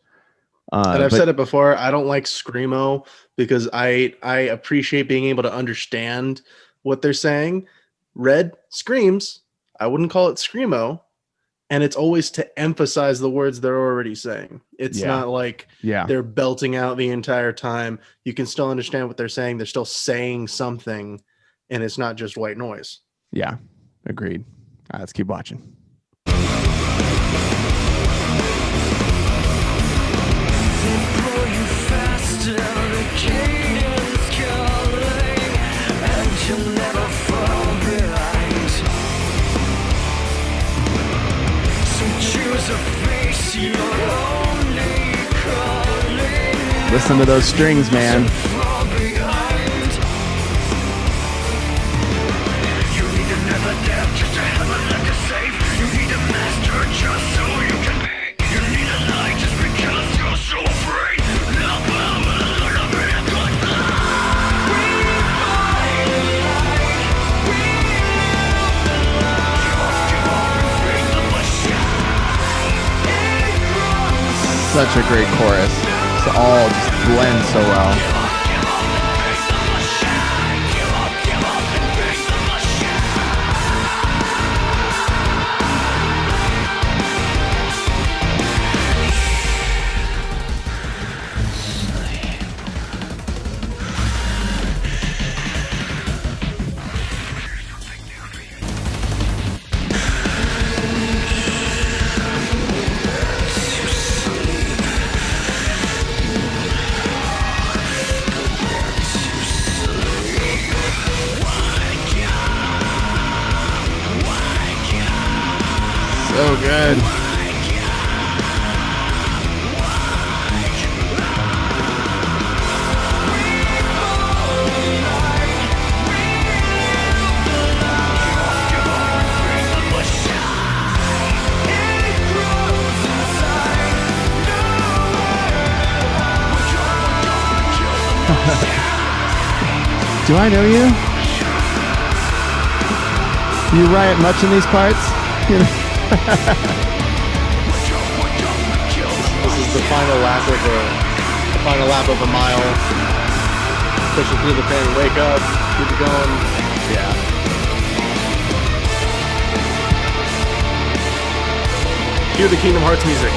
And I've said it before, I don't like screamo because I appreciate being able to understand what they're saying. Red screams. I wouldn't call it screamo. And it's always to emphasize the words they're already saying. It's not like they're belting out the entire time. You can still understand what they're saying. They're still saying something, and it's not just white noise.
Yeah, agreed. All right, let's keep watching. Listen to those strings, man. Such a great chorus. It's all just blends so well. So good. Do I know you? Do you riot much in these parts?
This is the final lap of a mile. Pushing through the pain. Wake up. Keep it going.
Yeah.
Cue the Kingdom Hearts music.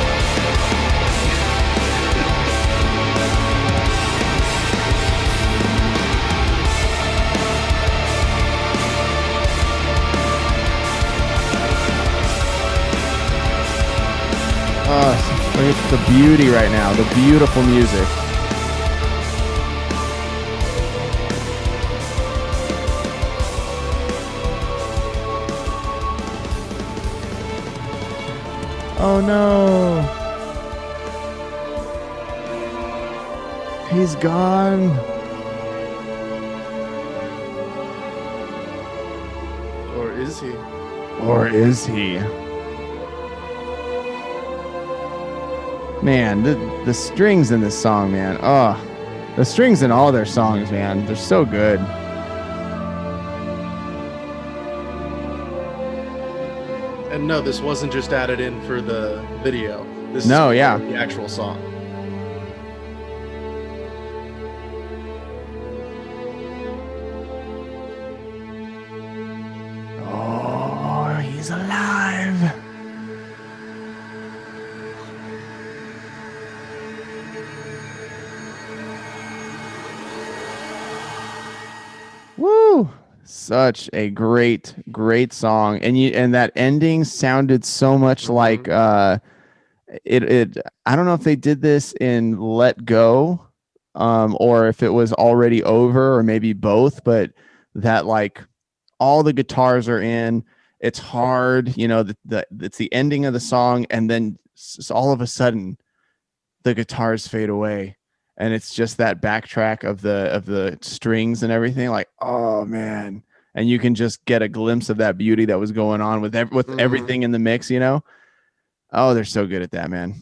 Look at the beauty right now, the beautiful music. Oh no. He's gone.
Or is he?
Or is he? Man, the strings in this song, man. Oh, the strings in all their songs, man. They're so good.
And no, this wasn't just added in for the video. This
No,
is
yeah.
the actual song.
such a great song, and that ending sounded so much like it I don't know if they did this in Let Go, or if it was already over, or maybe both, but that like all the guitars are in, it's hard, it's the ending of the song, and then all of a sudden the guitars fade away, and it's just that backtrack of the strings and everything, like, oh man. And you can just get a glimpse of that beauty that was going on with everything in the mix, Oh, they're so good at that, man.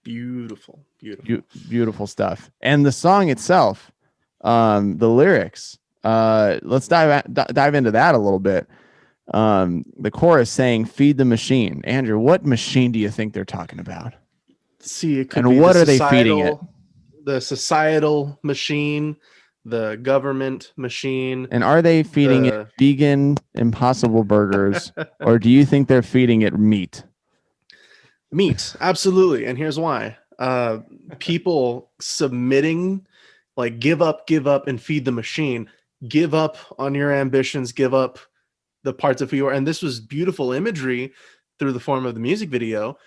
Beautiful.
Beautiful stuff. And the song itself, the lyrics, let's dive into that a little bit. The chorus saying, "Feed the machine." Andrew, what machine do you think they're talking about?
See, it could
And
be
what are they feeding it?
The societal machine, the government machine.
And are they feeding it vegan Impossible Burgers, or do you think they're feeding it meat?
Meat, absolutely. And here's why. People submitting, like, give up, and feed the machine. Give up on your ambitions, give up the parts of who you are. And this was beautiful imagery through the form of the music video.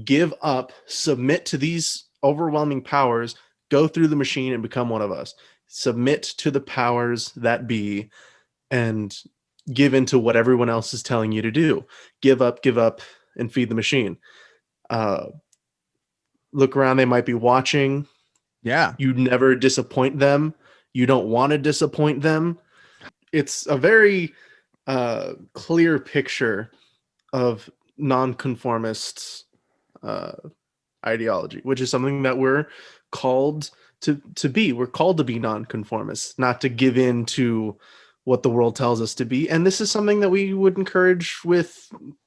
Give up, submit to these overwhelming powers, go through the machine and become one of us. Submit to the powers that be, and give into what everyone else is telling you to do. Give up, and feed the machine. Look around, they might be watching.
Yeah.
You never disappoint them. You don't want to disappoint them. It's a very clear picture of nonconformists ideology, which is something that we're called to be. We're called to be nonconformists, not to give in to what the world tells us to be. And this is something that we would encourage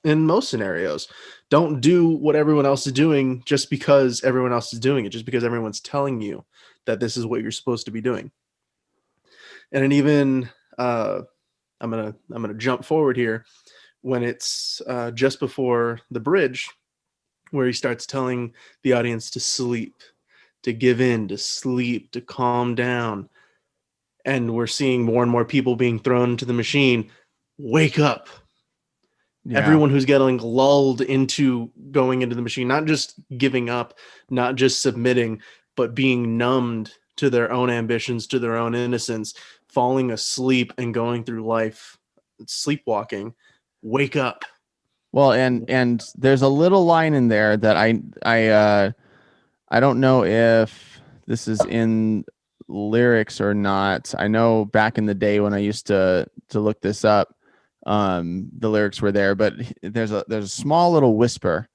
in most scenarios. Don't do what everyone else is doing just because everyone else is doing it, just because everyone's telling you that this is what you're supposed to be doing. And then even I'm gonna jump forward here when it's just before the bridge, where he starts telling the audience to sleep, to give in, to sleep, to calm down. And we're seeing more and more people being thrown into the machine. Wake up. Yeah. Everyone who's getting lulled into going into the machine, not just giving up, not just submitting, but being numbed to their own ambitions, to their own innocence, falling asleep and going through life, sleepwalking. Wake up.
Well, and there's a little line in there that I don't know if this is in lyrics or not. I know back in the day when I used to look this up, the lyrics were there, but there's a small little whisper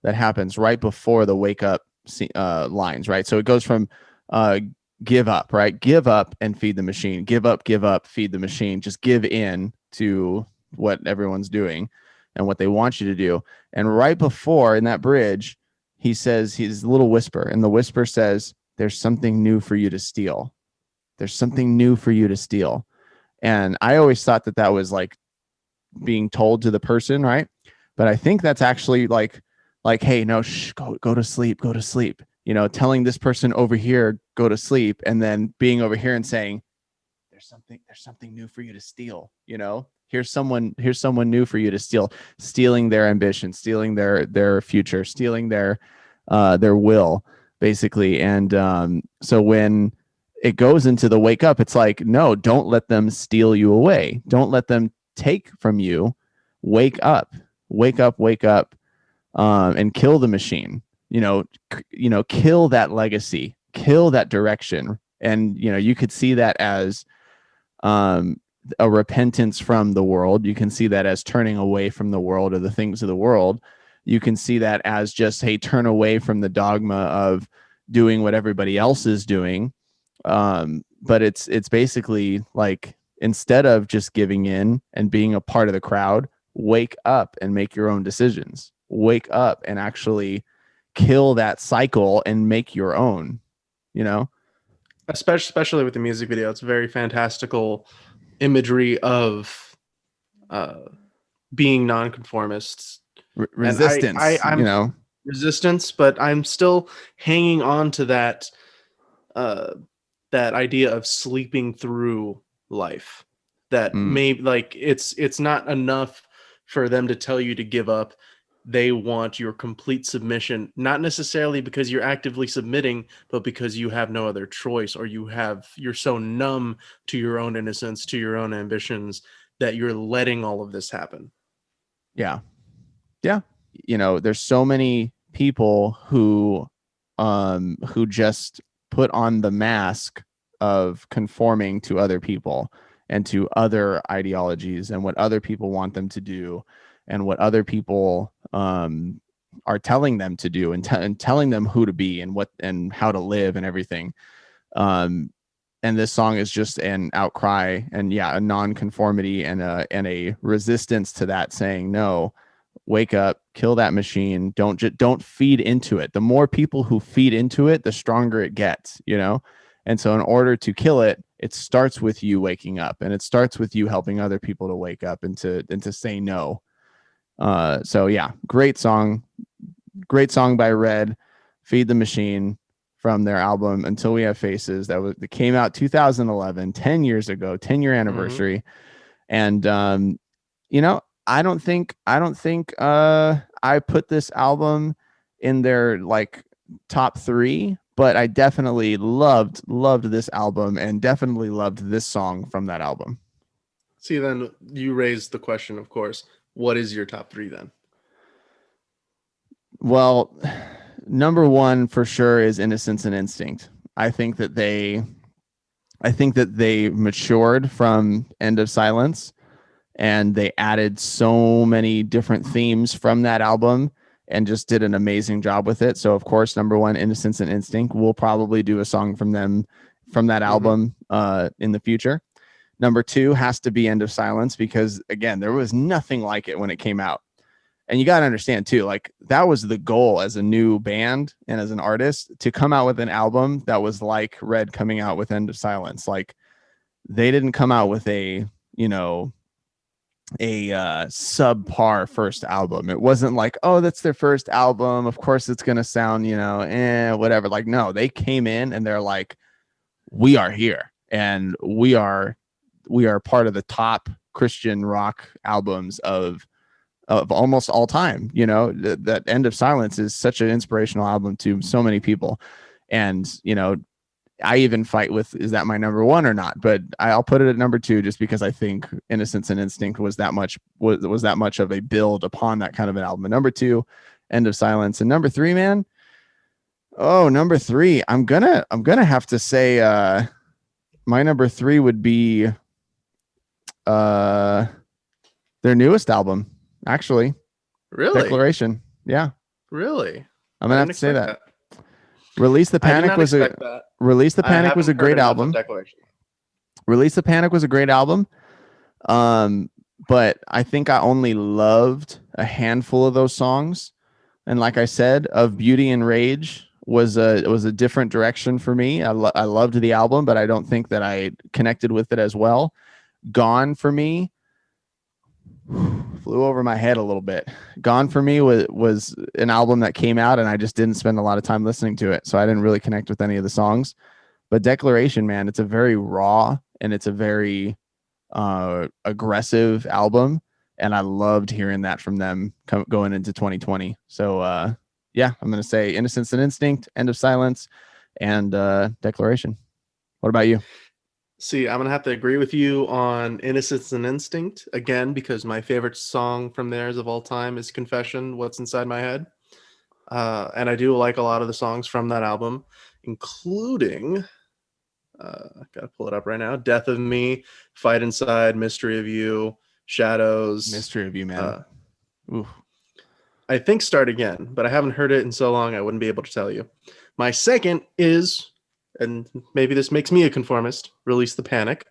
that happens right before the wake up lines, right? So it goes from give up, right? Give up and feed the machine. Give up, feed the machine. Just give in to what everyone's doing and what they want you to do. And right before, in that bridge, he says his little whisper, and the whisper says, "There's something new for you to steal. There's something new for you to steal." And I always thought that was like being told to the person, right? But I think that's actually like, hey, no, go to sleep, telling this person over here, go to sleep, and then being over here and saying, there's something new for you to steal, Here's someone new for you to steal, stealing their ambition, stealing their future, stealing their will, basically. And so when it goes into the wake up, it's like, no, don't let them steal you away. Don't let them take from you. Wake up, and kill the machine. Kill that legacy, kill that direction. And you could see that as a repentance from the world. You can see that as turning away from the world or the things of the world. You can see that as just, hey, turn away from the dogma of doing what everybody else is doing. But it's basically like, instead of just giving in and being a part of the crowd, wake up and make your own decisions. Wake up and actually kill that cycle and make your own,
Especially with the music video. It's very fantastical imagery of being nonconformists,
resistance.
I'm resistance, but I'm still hanging on to that idea of sleeping through life. that
Mm.
maybe like it's not enough for them to tell you to give up. They want your complete submission, not necessarily because you're actively submitting, but because you have no other choice, or you're so numb to your own innocence, to your own ambitions, that you're letting all of this happen.
Yeah. Yeah. You know, there's so many people who just put on the mask of conforming to other people and to other ideologies and what other people want them to do and what other people are telling them to do, and telling them who to be and what and how to live and everything. And this song is just an outcry and a non-conformity and a resistance to that, saying no, wake up, kill that machine. Don't feed into it. The more people who feed into it, the stronger it gets, you know? And so in order to kill it, it starts with you waking up, and it starts with you helping other people to wake up and to say no. So yeah, great song by Red, Feed the Machine, from their album Until We Have Faces that came out 2011, 10 years ago, 10-year anniversary. And you know, I don't think I put this album in their like top 3, but I definitely loved this album and definitely loved this song from that album.
See, then you raised the question, of course, what is your top 3 then?
Well, number 1 for sure is Innocence and Instinct. I think that they matured from End of Silence, and they added so many different themes from that album and just did an amazing job with it. So of course, number 1, Innocence and Instinct. We'll probably do a song from them, from that album in the future. Number 2 has to be End of Silence, because again, there was nothing like it when it came out. And you got to understand too, like that was the goal as a new band and as an artist, to come out with an album that was like Red coming out with End of Silence. Like they didn't come out with a subpar first album. It wasn't like, oh, that's their first album, of course it's going to sound, whatever. Like, no, they came in and they're like, we are here and we are part of the top Christian rock albums of almost all time. That End of Silence is such an inspirational album to so many people. And, I even fight with, is that my number 1 or not? But I'll put it at number 2, just because I think Innocence and Instinct was that much of a build upon that kind of an album. And number 2, End of Silence. And number 3, man. Oh, number 3. I'm gonna have to say my number 3 would be their newest album, actually.
Really?
Declaration. Yeah.
Really?
I'm gonna have to say that. Release the Panic was a great album. Release the Panic was a great album. But I think I only loved a handful of those songs. And like I said, Of Beauty and Rage was a different direction for me. I loved the album, but I don't think that I connected with it as well. Gone for me flew over my head a little bit. Gone for me was an album that came out and I just didn't spend a lot of time listening to it. So I didn't really connect with any of the songs. But Declaration, man, it's a very raw and it's a very aggressive album. And I loved hearing that from them going into 2020. So I'm going to say Innocence and Instinct, End of Silence, and Declaration. What about you?
See, I'm going to have to agree with you on Innocence and Instinct again, because my favorite song from theirs of all time is Confession, What's Inside My Head. And I do like a lot of the songs from that album, including, got to pull it up right now, Death of Me, Fight Inside, Mystery of You, Shadows.
Mystery of You, man.
I think Start Again, but I haven't heard it in so long I wouldn't be able to tell you. My second is, and maybe this makes me a conformist, Release the Panic.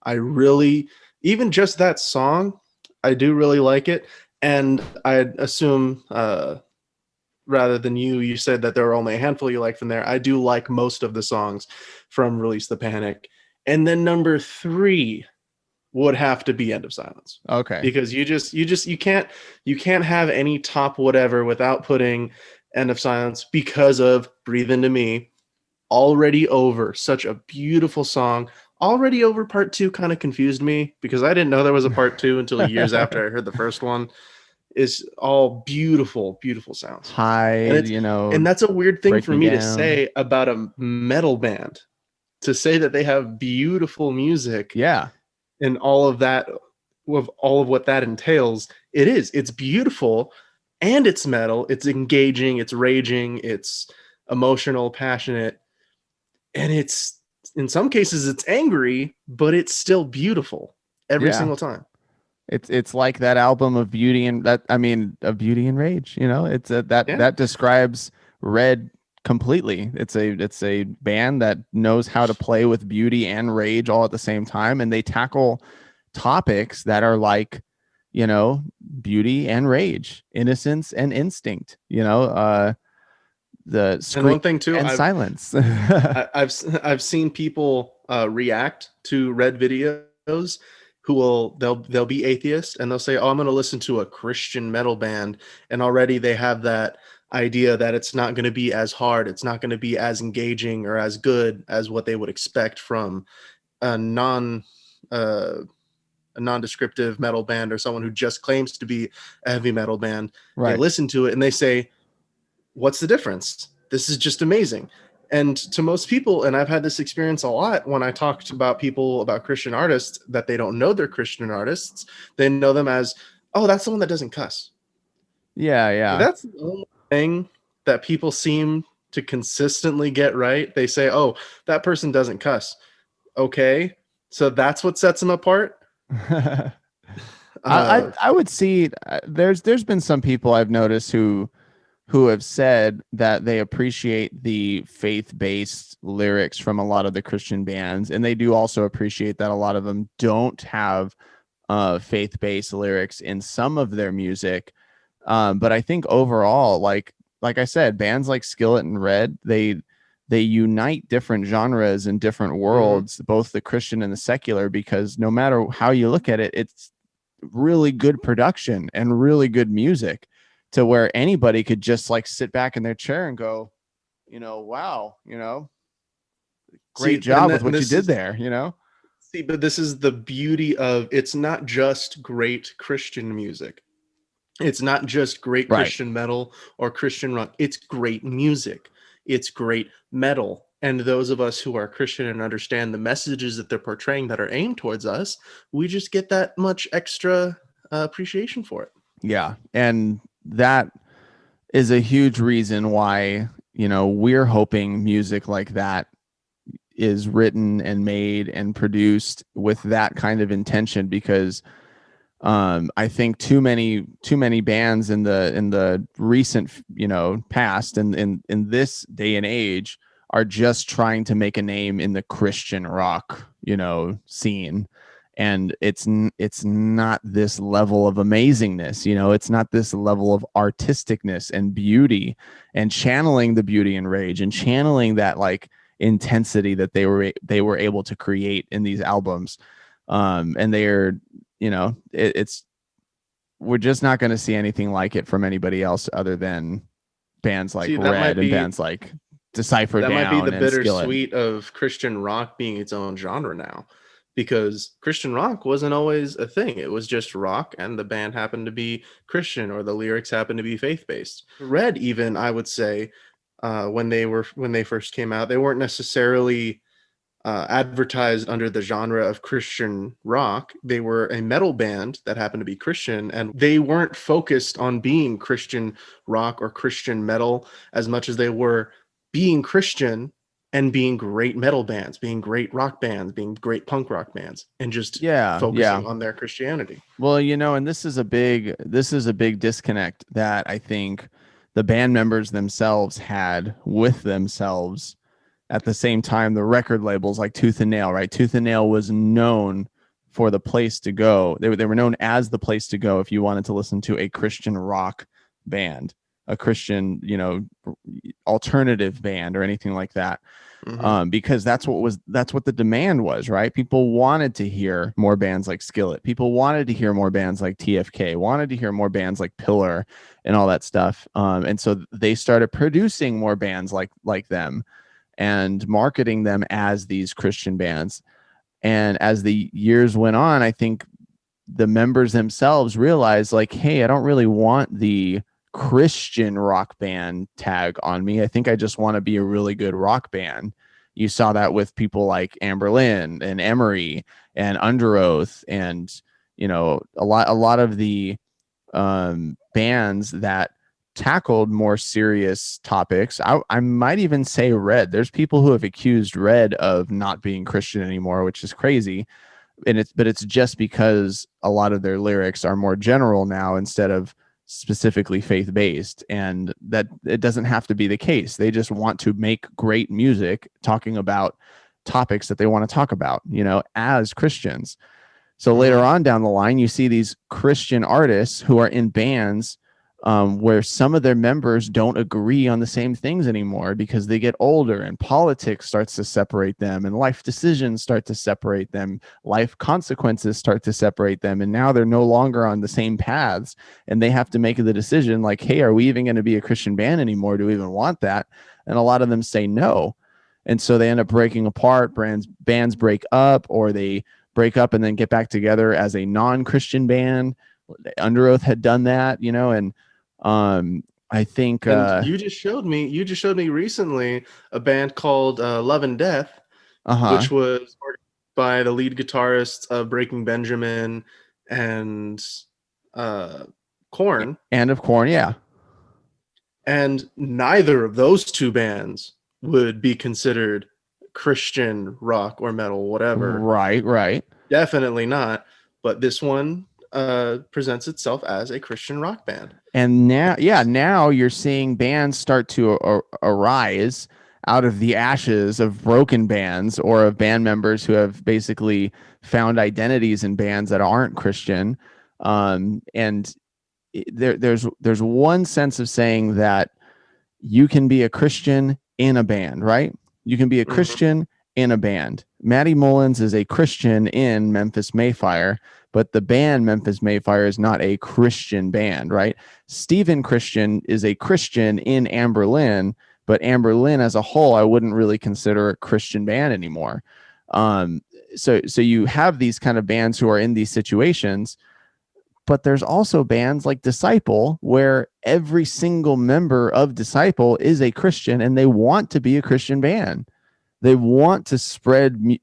I really, even just that song, I do really like it. And I assume, rather than you said that there were only a handful you like from there. I do like most of the songs from Release the Panic. And then number 3 would have to be End of Silence.
Okay.
Because you can't have any top whatever without putting End of Silence, because of Breathe Into Me. Already Over, such a beautiful song, Already Over Part 2 kind of confused me because I didn't know there was a Part 2 until years after I heard the first one. It's all beautiful, beautiful sounds. And
Hide,
it's and that's a weird thing
Break
for
Me
me to
Down.
say about a metal band. To say that they have beautiful music
Yeah.
and all of that, with all of what that entails, it's beautiful and it's metal, it's engaging, it's raging, it's emotional, passionate, and it's in some cases it's angry, but it's still beautiful every
Yeah.
single time.
It's like that album of Beauty and of Beauty and Rage, it's
Yeah.
that describes Red completely. It's a band that knows how to play with beauty and rage all at the same time, and they tackle topics that are like, beauty and rage, innocence and instinct, the
And
scream
one thing too,
and silence.
I've seen people react to Red videos who they'll be atheists and they'll say, "Oh, I'm going to listen to a Christian metal band," and already they have that idea that it's not going to be as hard, it's not going to be as engaging or as good as what they would expect from a uh, non-descriptive metal band or someone who just claims to be a heavy metal band. They
Right.
listen to it and they say, "What's the difference? This is just amazing." And to most people, and I've had this experience a lot when I talked about people about Christian artists, that they don't know they're Christian artists. They know them as, "Oh, that's the one that doesn't cuss."
Yeah.
That's the only thing that people seem to consistently get right. They say, "Oh, that person doesn't cuss." Okay, so that's what sets them apart.
I would see there's been some people I've noticed who have said that they appreciate the faith-based lyrics from a lot of the Christian bands, and they do also appreciate that a lot of them don't have faith-based lyrics in some of their music. But I think overall, like I said, bands like Skillet and Red, they unite different genres and different worlds, both the Christian and the secular, because no matter how you look at it, it's really good production and really good music, to where anybody could just like sit back in their chair and go, wow, great job with what you did there,
See, but this is the beauty of, it's not just great Christian music. It's not just great
Right.
Christian metal or Christian rock. It's great music. It's great metal. And those of us who are Christian and understand the messages that they're portraying that are aimed towards us, we just get that much extra appreciation for it.
Yeah. And that is a huge reason why, we're hoping music like that is written and made and produced with that kind of intention, because I think too many bands in the recent past and in this day and age are just trying to make a name in the Christian rock scene, and it's not this level of amazingness, it's not this level of artisticness and beauty and channeling the beauty and rage and channeling that like intensity that they were able to create in these albums. And they're it's we're just not going to see anything like it from anybody else other than bands like Red and bands like Decipher Down.
That might be the
bittersweet
Skillet of Christian rock being its own genre now, because Christian rock wasn't always a thing. It was just rock, and the band happened to be Christian, or the lyrics happened to be faith-based. Red, even, I would say, when they first came out, they weren't necessarily advertised under the genre of Christian rock. They were a metal band that happened to be Christian, and they weren't focused on being Christian rock or Christian metal as much as they were being Christian and being great metal bands, being great rock bands, being great punk rock bands, and just focusing on their Christianity.
Well, and this is a big disconnect that I think the band members themselves had with themselves. At the same time, the record labels like Tooth and Nail, right? Tooth and Nail was known for the place to go. They were known as the place to go if you wanted to listen to a Christian rock band, a Christian, alternative band or anything like that. Because that's what the demand was, right? People wanted to hear more bands like Skillet. People wanted to hear more bands like TFK, wanted to hear more bands like Pillar and all that stuff. And so they started producing more bands like them and marketing them as these Christian bands. And as the years went on, I think the members themselves realized, like, hey, I don't really want the Christian rock band tag on me. I think I just want to be a really good rock band. You saw that with people like Amberlynn and Emery and Under Oath, and a lot of the bands that tackled more serious topics. I might even say Red. There's people who have accused Red of not being Christian anymore, which is crazy. But it's just because a lot of their lyrics are more general now instead of specifically faith-based, and that it doesn't have to be the case. They just want to make great music talking about topics that they want to talk about, as Christians. So later on down the line, you see these Christian artists who are in bands where some of their members don't agree on the same things anymore because they get older and politics starts to separate them and life decisions start to separate them. Life consequences start to separate them. And now they're no longer on the same paths, and they have to make the decision like, hey, are we even going to be a Christian band anymore? Do we even want that? And a lot of them say no. And so they end up breaking apart. Bands break up, or they break up and then get back together as a non-Christian band. Under Oath had done that, and I think
you just showed me recently a band called Love and Death, which was by the lead guitarist of Breaking Benjamin and Korn.
And of Korn, yeah.
And neither of those two bands would be considered Christian rock or metal, whatever.
Right.
Definitely not. But this one presents itself as a Christian rock band.
And now you're seeing bands start to arise out of the ashes of broken bands, or of band members who have basically found identities in bands that aren't Christian. And there's one sense of saying that you can be a Christian in a band, right? You can be a Christian in a band. Matty Mullins is a Christian in Memphis Mayfire, but the band Memphis Mayfire is not a Christian band, right? Stephen Christian is a Christian in Amberlynn, but Amberlynn as a whole, I wouldn't really consider a Christian band anymore. So you have these kind of bands who are in these situations, but there's also bands like Disciple where every single member of Disciple is a Christian and they want to be a Christian band. They want to spread,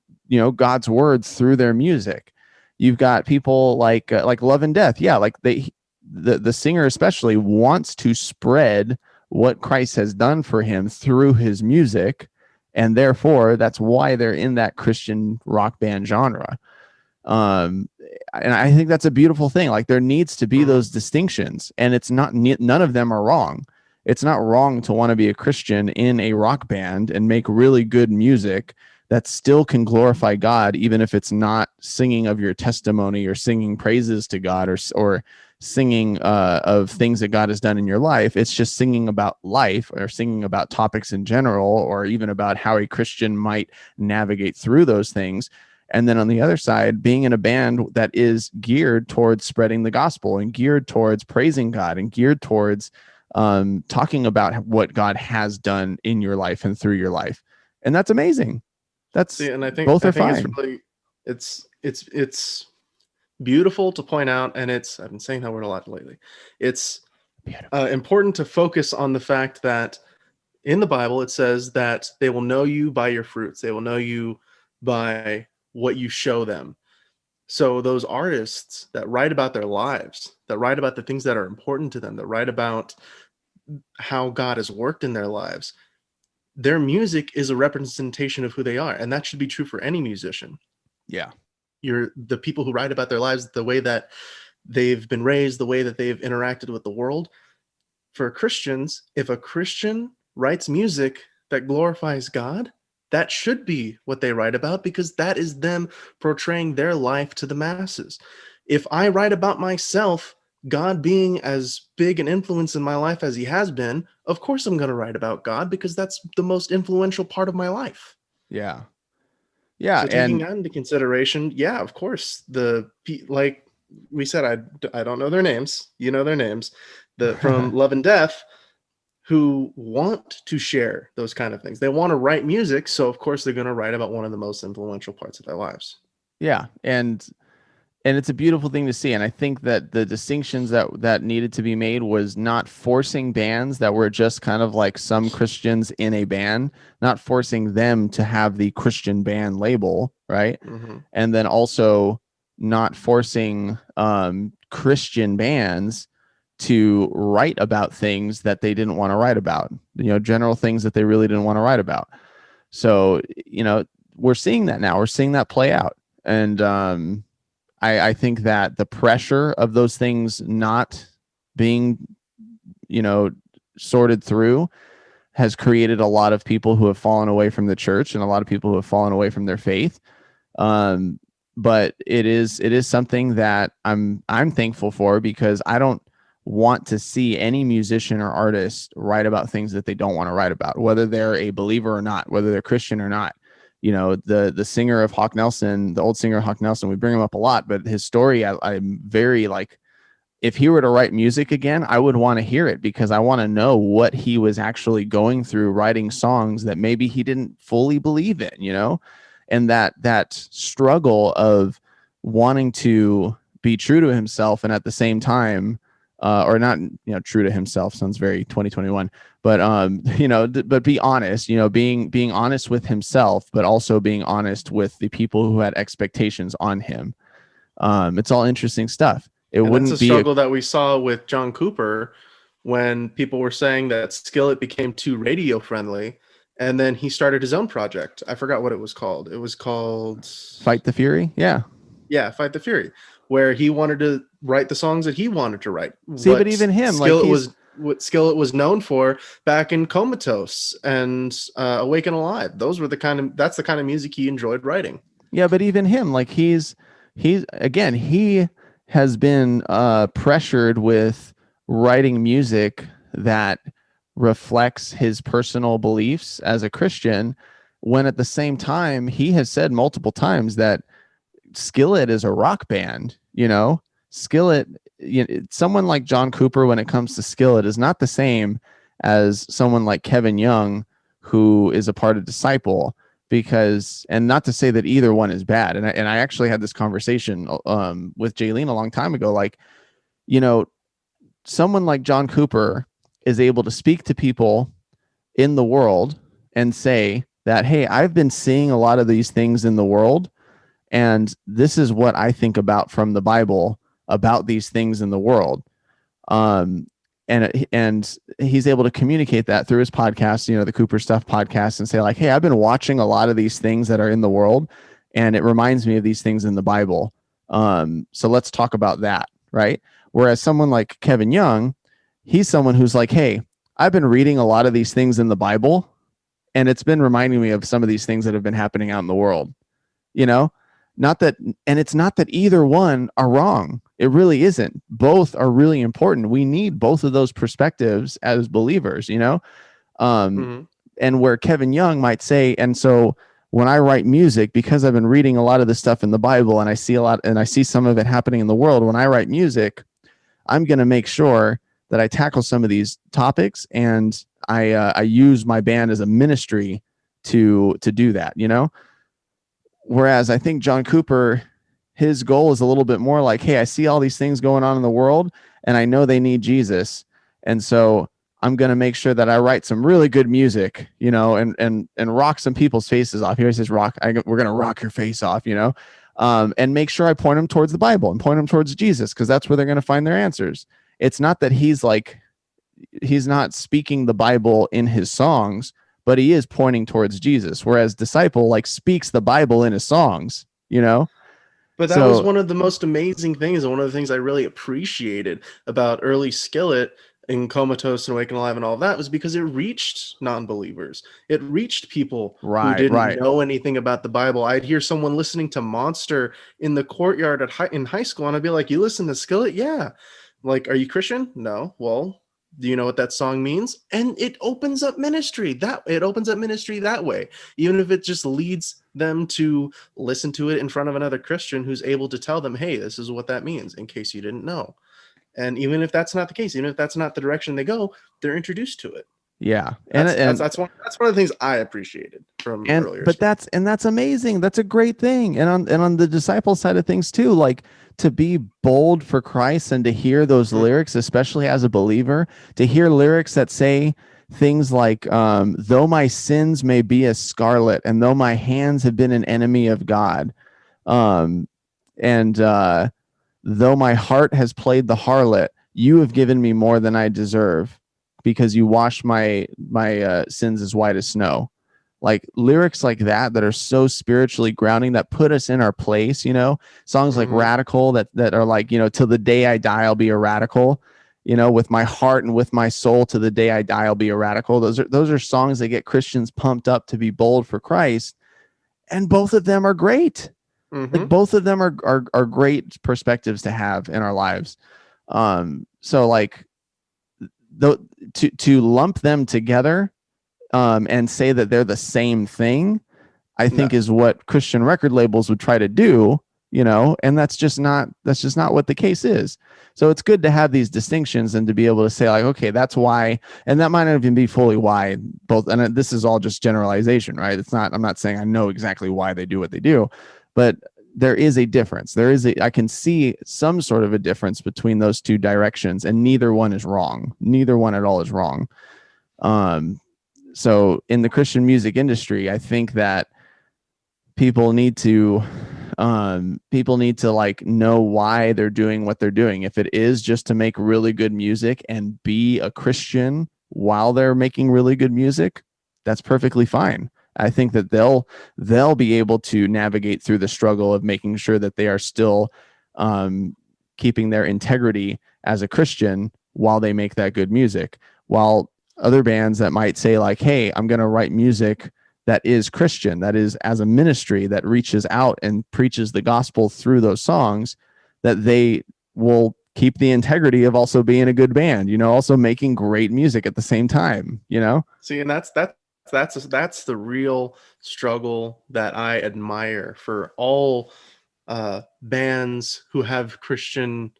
God's word through their music. You've got people like Love and Death. Yeah. Like the singer especially wants to spread what Christ has done for him through his music. And therefore that's why they're in that Christian rock band genre. And I think that's a beautiful thing. Like there needs to be those distinctions, and it's not, none of them are wrong. It's not wrong to want to be a Christian in a rock band and make really good music that still can glorify God, even if it's not singing of your testimony or singing praises to God or singing of things that God has done in your life. It's just singing about life or singing about topics in general, or even about how a Christian might navigate through those things. And then on the other side, being in a band that is geared towards spreading the gospel and geared towards praising God and geared towards talking about what God has done in your life and through your life. And that's amazing.
And I think
both are
fine. It's beautiful to point out, and I've been saying that word a lot lately. It's important to focus on the fact that in the Bible it says that they will know you by your fruits. They will know you by what you show them. So those artists that write about their lives, that write about the things that are important to them, that write about how God has worked in their lives, their music is a representation of who they are. And that should be true for any musician.
Yeah.
The people who write about their lives, the way that they've been raised, the way that they've interacted with the world. For Christians, if a Christian writes music that glorifies God, that should be what they write about, because that is them portraying their life to the masses. If I write about myself, God being as big an influence in my life as he has been, of course I'm going to write about God, because that's the most influential part of my life.
Yeah.
So taking that into consideration, yeah, of course, like we said, I don't know their names. You know their names. From Love and Death, who want to share those kind of things. They want to write music, so of course they're going to write about one of the most influential parts of their lives.
Yeah. And it's a beautiful thing to see. And I think that the distinctions that needed to be made was not forcing bands that were just kind of like some Christians in a band, not forcing them to have the Christian band label, right?
Mm-hmm.
And then also not forcing Christian bands to write about things that they didn't want to write about, general things that they really didn't want to write about. So, we're seeing that now. We're seeing that play out. And I think that the pressure of those things not being, sorted through has created a lot of people who have fallen away from the church and a lot of people who have fallen away from their faith. But it is something that I'm thankful for, because I don't want to see any musician or artist write about things that they don't want to write about, whether they're a believer or not, whether they're Christian or not. The singer of Hawk Nelson, the old singer of Hawk Nelson, we bring him up a lot, but his story, I'm very like, if he were to write music again, I would want to hear it, because I want to know what he was actually going through writing songs that maybe he didn't fully believe in, and that struggle of wanting to be true to himself and at the same time, or not, true to himself sounds very 2021, but, but be honest, being honest with himself, but also being honest with the people who had expectations on him. It's all interesting stuff. It
And
wouldn't
that's a
be
struggle that we saw with John Cooper, when people were saying that Skillet became too radio friendly, and then he started his own project. I forgot what it was called. It was called
Fight the Fury. Yeah.
Fight the Fury, where he wanted to write the songs that he wanted to write.
See, but even him, like,
What Skillet was known for back in Comatose and Awaken Alive. That's the kind of music he enjoyed writing.
Yeah, but even him, like, he has been pressured with writing music that reflects his personal beliefs as a Christian, when at the same time he has said multiple times that Skillet is a rock band. Skillet, someone like John Cooper, when it comes to Skillet, is not the same as someone like Kevin Young, who is a part of Disciple. Because, and not to say that either one is bad, and I actually had this conversation with Jaylene a long time ago, like, someone like John Cooper is able to speak to people in the world and say that, hey, I've been seeing a lot of these things in the world, and this is what I think about from the Bible about these things in the world. And he's able to communicate that through his podcast, the Cooper Stuff podcast, and say, like, hey, I've been watching a lot of these things that are in the world, and it reminds me of these things in the Bible. So let's talk about that, right? Whereas someone like Kevin Young, he's someone who's like, hey, I've been reading a lot of these things in the Bible, and it's been reminding me of some of these things that have been happening out in the world. Not that, and it's not that either one are wrong. It really isn't. Both are really important. We need both of those perspectives as believers,
Mm-hmm.
And where Kevin Young might say, and so when I write music, because I've been reading a lot of this stuff in the Bible, and I see some of it happening in the world, when I write music, I'm going to make sure that I tackle some of these topics, and I use my band as a ministry to do that, Whereas I think John Cooper, his goal is a little bit more like, hey, I see all these things going on in the world, and I know they need Jesus. And so I'm going to make sure that I write some really good music, and rock some people's faces off. Here he says, we're going to rock your face off, and make sure I point them towards the Bible and point them towards Jesus, because that's where they're going to find their answers. It's not that he's not speaking the Bible in his songs, but he is pointing towards Jesus. Whereas Disciple speaks the Bible in his songs,
But that was one of the most amazing things, and one of the things I really appreciated about early Skillet in Comatose and Awaken Alive and all of that, was because it reached non-believers. It reached people who didn't know anything about the Bible. I'd hear someone listening to Monster in the courtyard in high school, and I'd be like, you listen to Skillet? Yeah. Like, are you Christian? No. Well, do you know what that song means? And it opens up ministry that way, even if it just leads them to listen to it in front of another Christian who's able to tell them, hey, this is what that means, in case you didn't know. And even if that's not the case, even if that's not the direction they go, they're introduced to it.
Yeah.
That's one of the things I appreciated from earlier.
But that's amazing. That's a great thing. And on the disciple side of things too, like to be bold for Christ and to hear those lyrics, especially as a believer, to hear lyrics that say things like, though my sins may be as scarlet and though my hands have been an enemy of God, and though my heart has played the harlot, you have given me more than I deserve because you washed my sins as white as snow. Like lyrics like that are so spiritually grounding, that put us in our place, songs like Radical that are like, till the day I die, I'll be a radical, with my heart and with my soul, to the day I die, I'll be a radical. Those are songs that get Christians pumped up to be bold for Christ. And both of them are great. Like both of them are great perspectives to have in our lives. So like to lump them together, and say that they're the same thing, I think is what Christian record labels would try to do, and that's just not what the case is. So it's good to have these distinctions and to be able to say like, okay, that's why, and that might not even be fully why both, and this is all just generalization, right? I'm not saying I know exactly why they do what they do, but there is a difference. I can see some sort of a difference between those two directions, and neither one is wrong. Neither one at all is wrong. So in the Christian music industry, I think that people need to like know why they're doing what they're doing. If it is just to make really good music and be a Christian while they're making really good music, that's perfectly fine. I think that they'll be able to navigate through the struggle of making sure that they are still keeping their integrity as a Christian while they make that good music. While other bands that might say like, hey, I'm going to write music that is Christian, that is as a ministry that reaches out and preaches the gospel through those songs, that they will keep the integrity of also being a good band, also making great music at the same time,
See, and that's the real struggle that I admire for all bands who have Christian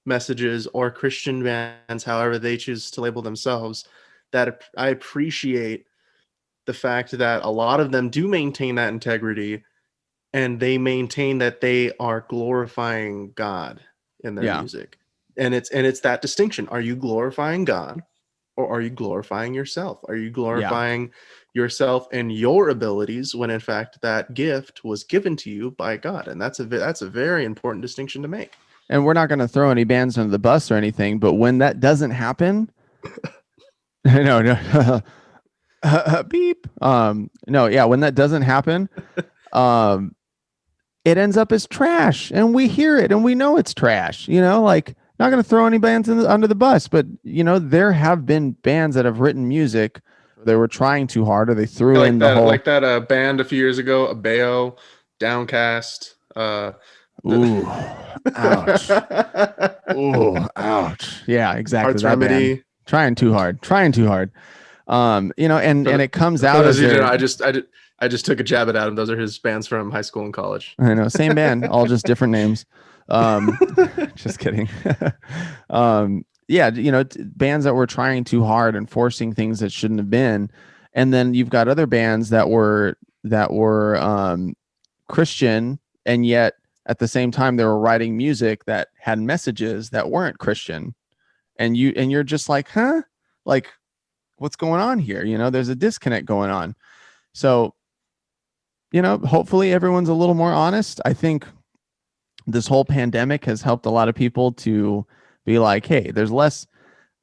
messages, or Christian bands, however they choose to label themselves, that I appreciate the fact that a lot of them do maintain that integrity, and they maintain that they are glorifying God in their music. And it's that distinction. Are you glorifying God, or are you glorifying yourself? Are you glorifying yourself and your abilities when in fact that gift was given to you by God? And that's a very important distinction to make.
And we're not going to throw any bands under the bus or anything, but when that doesn't happen, no, beep. When that doesn't happen, it ends up as trash, and we hear it and we know it's trash, like, not going to throw any bands under the bus, but there have been bands that have written music, they were trying too hard, or they threw in the whole,
like that band a few years ago, Abeo, Downcast,
ooh, ouch. Ooh, ouch. Yeah, exactly.
Heart's Remedy.
Trying too hard. And it comes out as
I just took a jab at Adam. Those are his bands from high school and college.
I know, same band, all just different names. Just kidding. Bands that were trying too hard and forcing things that shouldn't have been. And then you've got other bands that were Christian, and yet at the same time they were writing music that had messages that weren't Christian. And you're just like, huh? Like, what's going on here? There's a disconnect going on. So, hopefully everyone's a little more honest. I think this whole pandemic has helped a lot of people to be like, hey, there's less,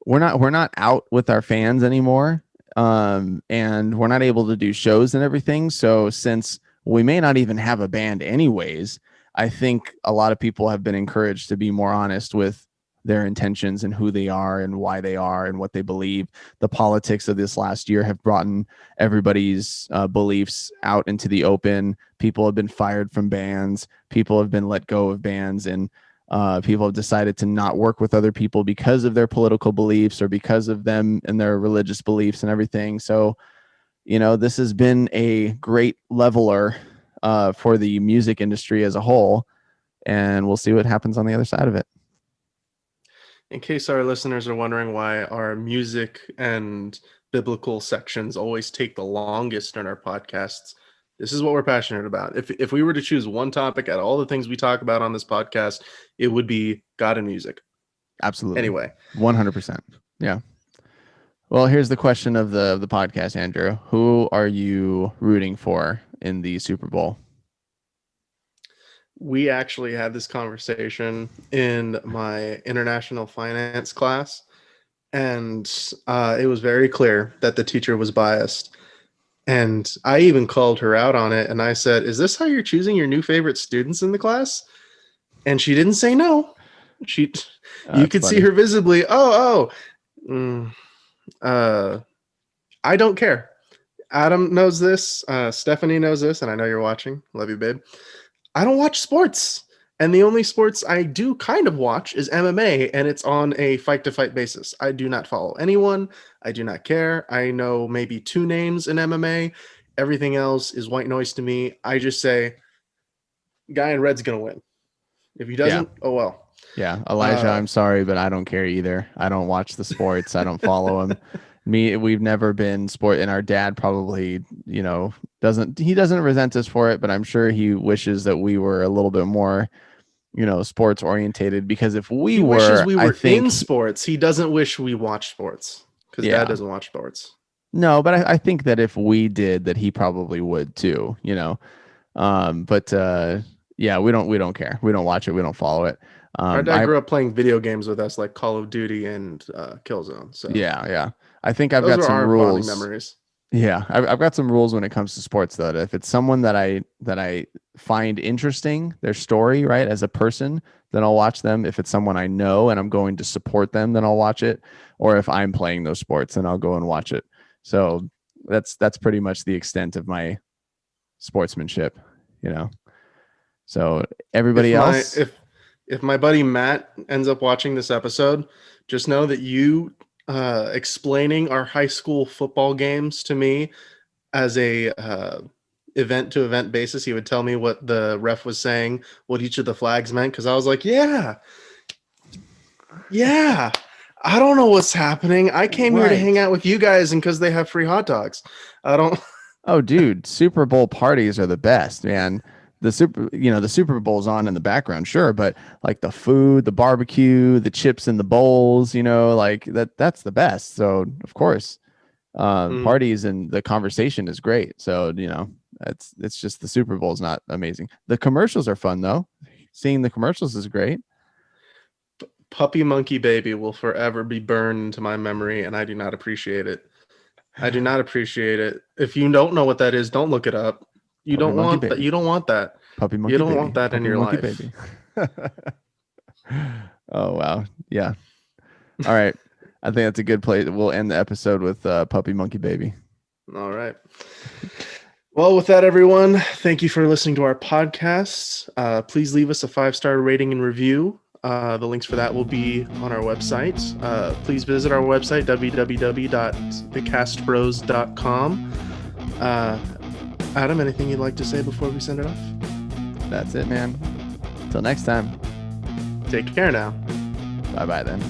we're not out with our fans anymore. And we're not able to do shows and everything. So since we may not even have a band anyways, I think a lot of people have been encouraged to be more honest with their intentions and who they are and why they are and what they believe. The politics of this last year have brought everybody's beliefs out into the open. People have been fired from bands. People have been let go of bands, and people have decided to not work with other people because of their political beliefs or because of them and their religious beliefs and everything. So, this has been a great leveler for the music industry as a whole, and we'll see what happens on the other side of it.
In case our listeners are wondering why our music and biblical sections always take the longest in our podcasts, this is what we're passionate about. If we were to choose one topic out of all the things we talk about on this podcast, it would be God and music.
Absolutely.
Anyway,
100%. Yeah. Well, here's the question of the podcast, Andrew. Who are you rooting for in the Super Bowl?
we actually had this conversation in my international finance class, and it was very clear that the teacher was biased. And I even called her out on it, and I said, "Is this how you're choosing your new favorite students in the class?" And she didn't say no. You could see her visibly. I don't care. Adam knows this. Stephanie knows this, and I know you're watching. Love you, babe. I don't watch sports. And the only sports I do kind of watch is MMA, and it's on a fight-to-fight basis. I do not follow anyone. I do not care. I know maybe 2 names in MMA. Everything else is white noise to me. I just say, guy in red's going to win. If he doesn't, oh well.
Yeah, Elijah, I'm sorry, but I don't care either. I don't watch the sports. I don't follow them. We've never been sport, and our dad probably, doesn't resent us for it, but I'm sure he wishes that we were a little bit more, sports orientated, because if we
wishes
were,
we were in sports. He doesn't wish we watched sports because dad doesn't watch sports.
No, but I think that if we did, that he probably would too, yeah, we don't care. We don't watch it. We don't follow it.
Our dad grew up playing video games with us, like Call of Duty and Killzone. So
yeah. I think I've got some rules.
Memories.
Yeah, I've got some rules when it comes to sports, though. That if it's someone that I find interesting, their story, right, as a person, then I'll watch them. If it's someone I know and I'm going to support them, then I'll watch it. Or if I'm playing those sports, then I'll go and watch it. So that's pretty much the extent of my sportsmanship, So everybody else.
If my buddy Matt ends up watching this episode, just know that you explaining our high school football games to me as a event to event basis, he would tell me what the ref was saying, what each of the flags meant, because I was like, yeah, I don't know what's happening. I came here to hang out with you guys, and because they have free hot dogs. I don't.
Oh, dude, Super Bowl parties are the best, man. The Super Bowl's on in the background, sure, but like the food, the barbecue, the chips in the bowls, like that's the best. So of course, parties and the conversation is great. So, it's just the Super Bowl's not amazing. The commercials are fun though. Seeing the commercials is great.
Puppy Monkey Baby will forever be burned into my memory, and I do not appreciate it. I do not appreciate it. If you don't know what that is, don't look it up. You don't want that. You don't want that.
Puppy monkey.
You don't
baby.
want that
Puppy
in your
monkey
life.
Baby. Oh wow, yeah. All right, I think that's a good place. We'll end the episode with Puppy Monkey Baby.
All right. Well, with that, everyone, thank you for listening to our podcast. Please leave us a 5-star rating and review. The links for that will be on our website. Please visit our website, www.thecastbros.com. Adam, anything you'd like to say before we send it off?
That's it, man. Until next time.
Take care now.
Bye-bye then.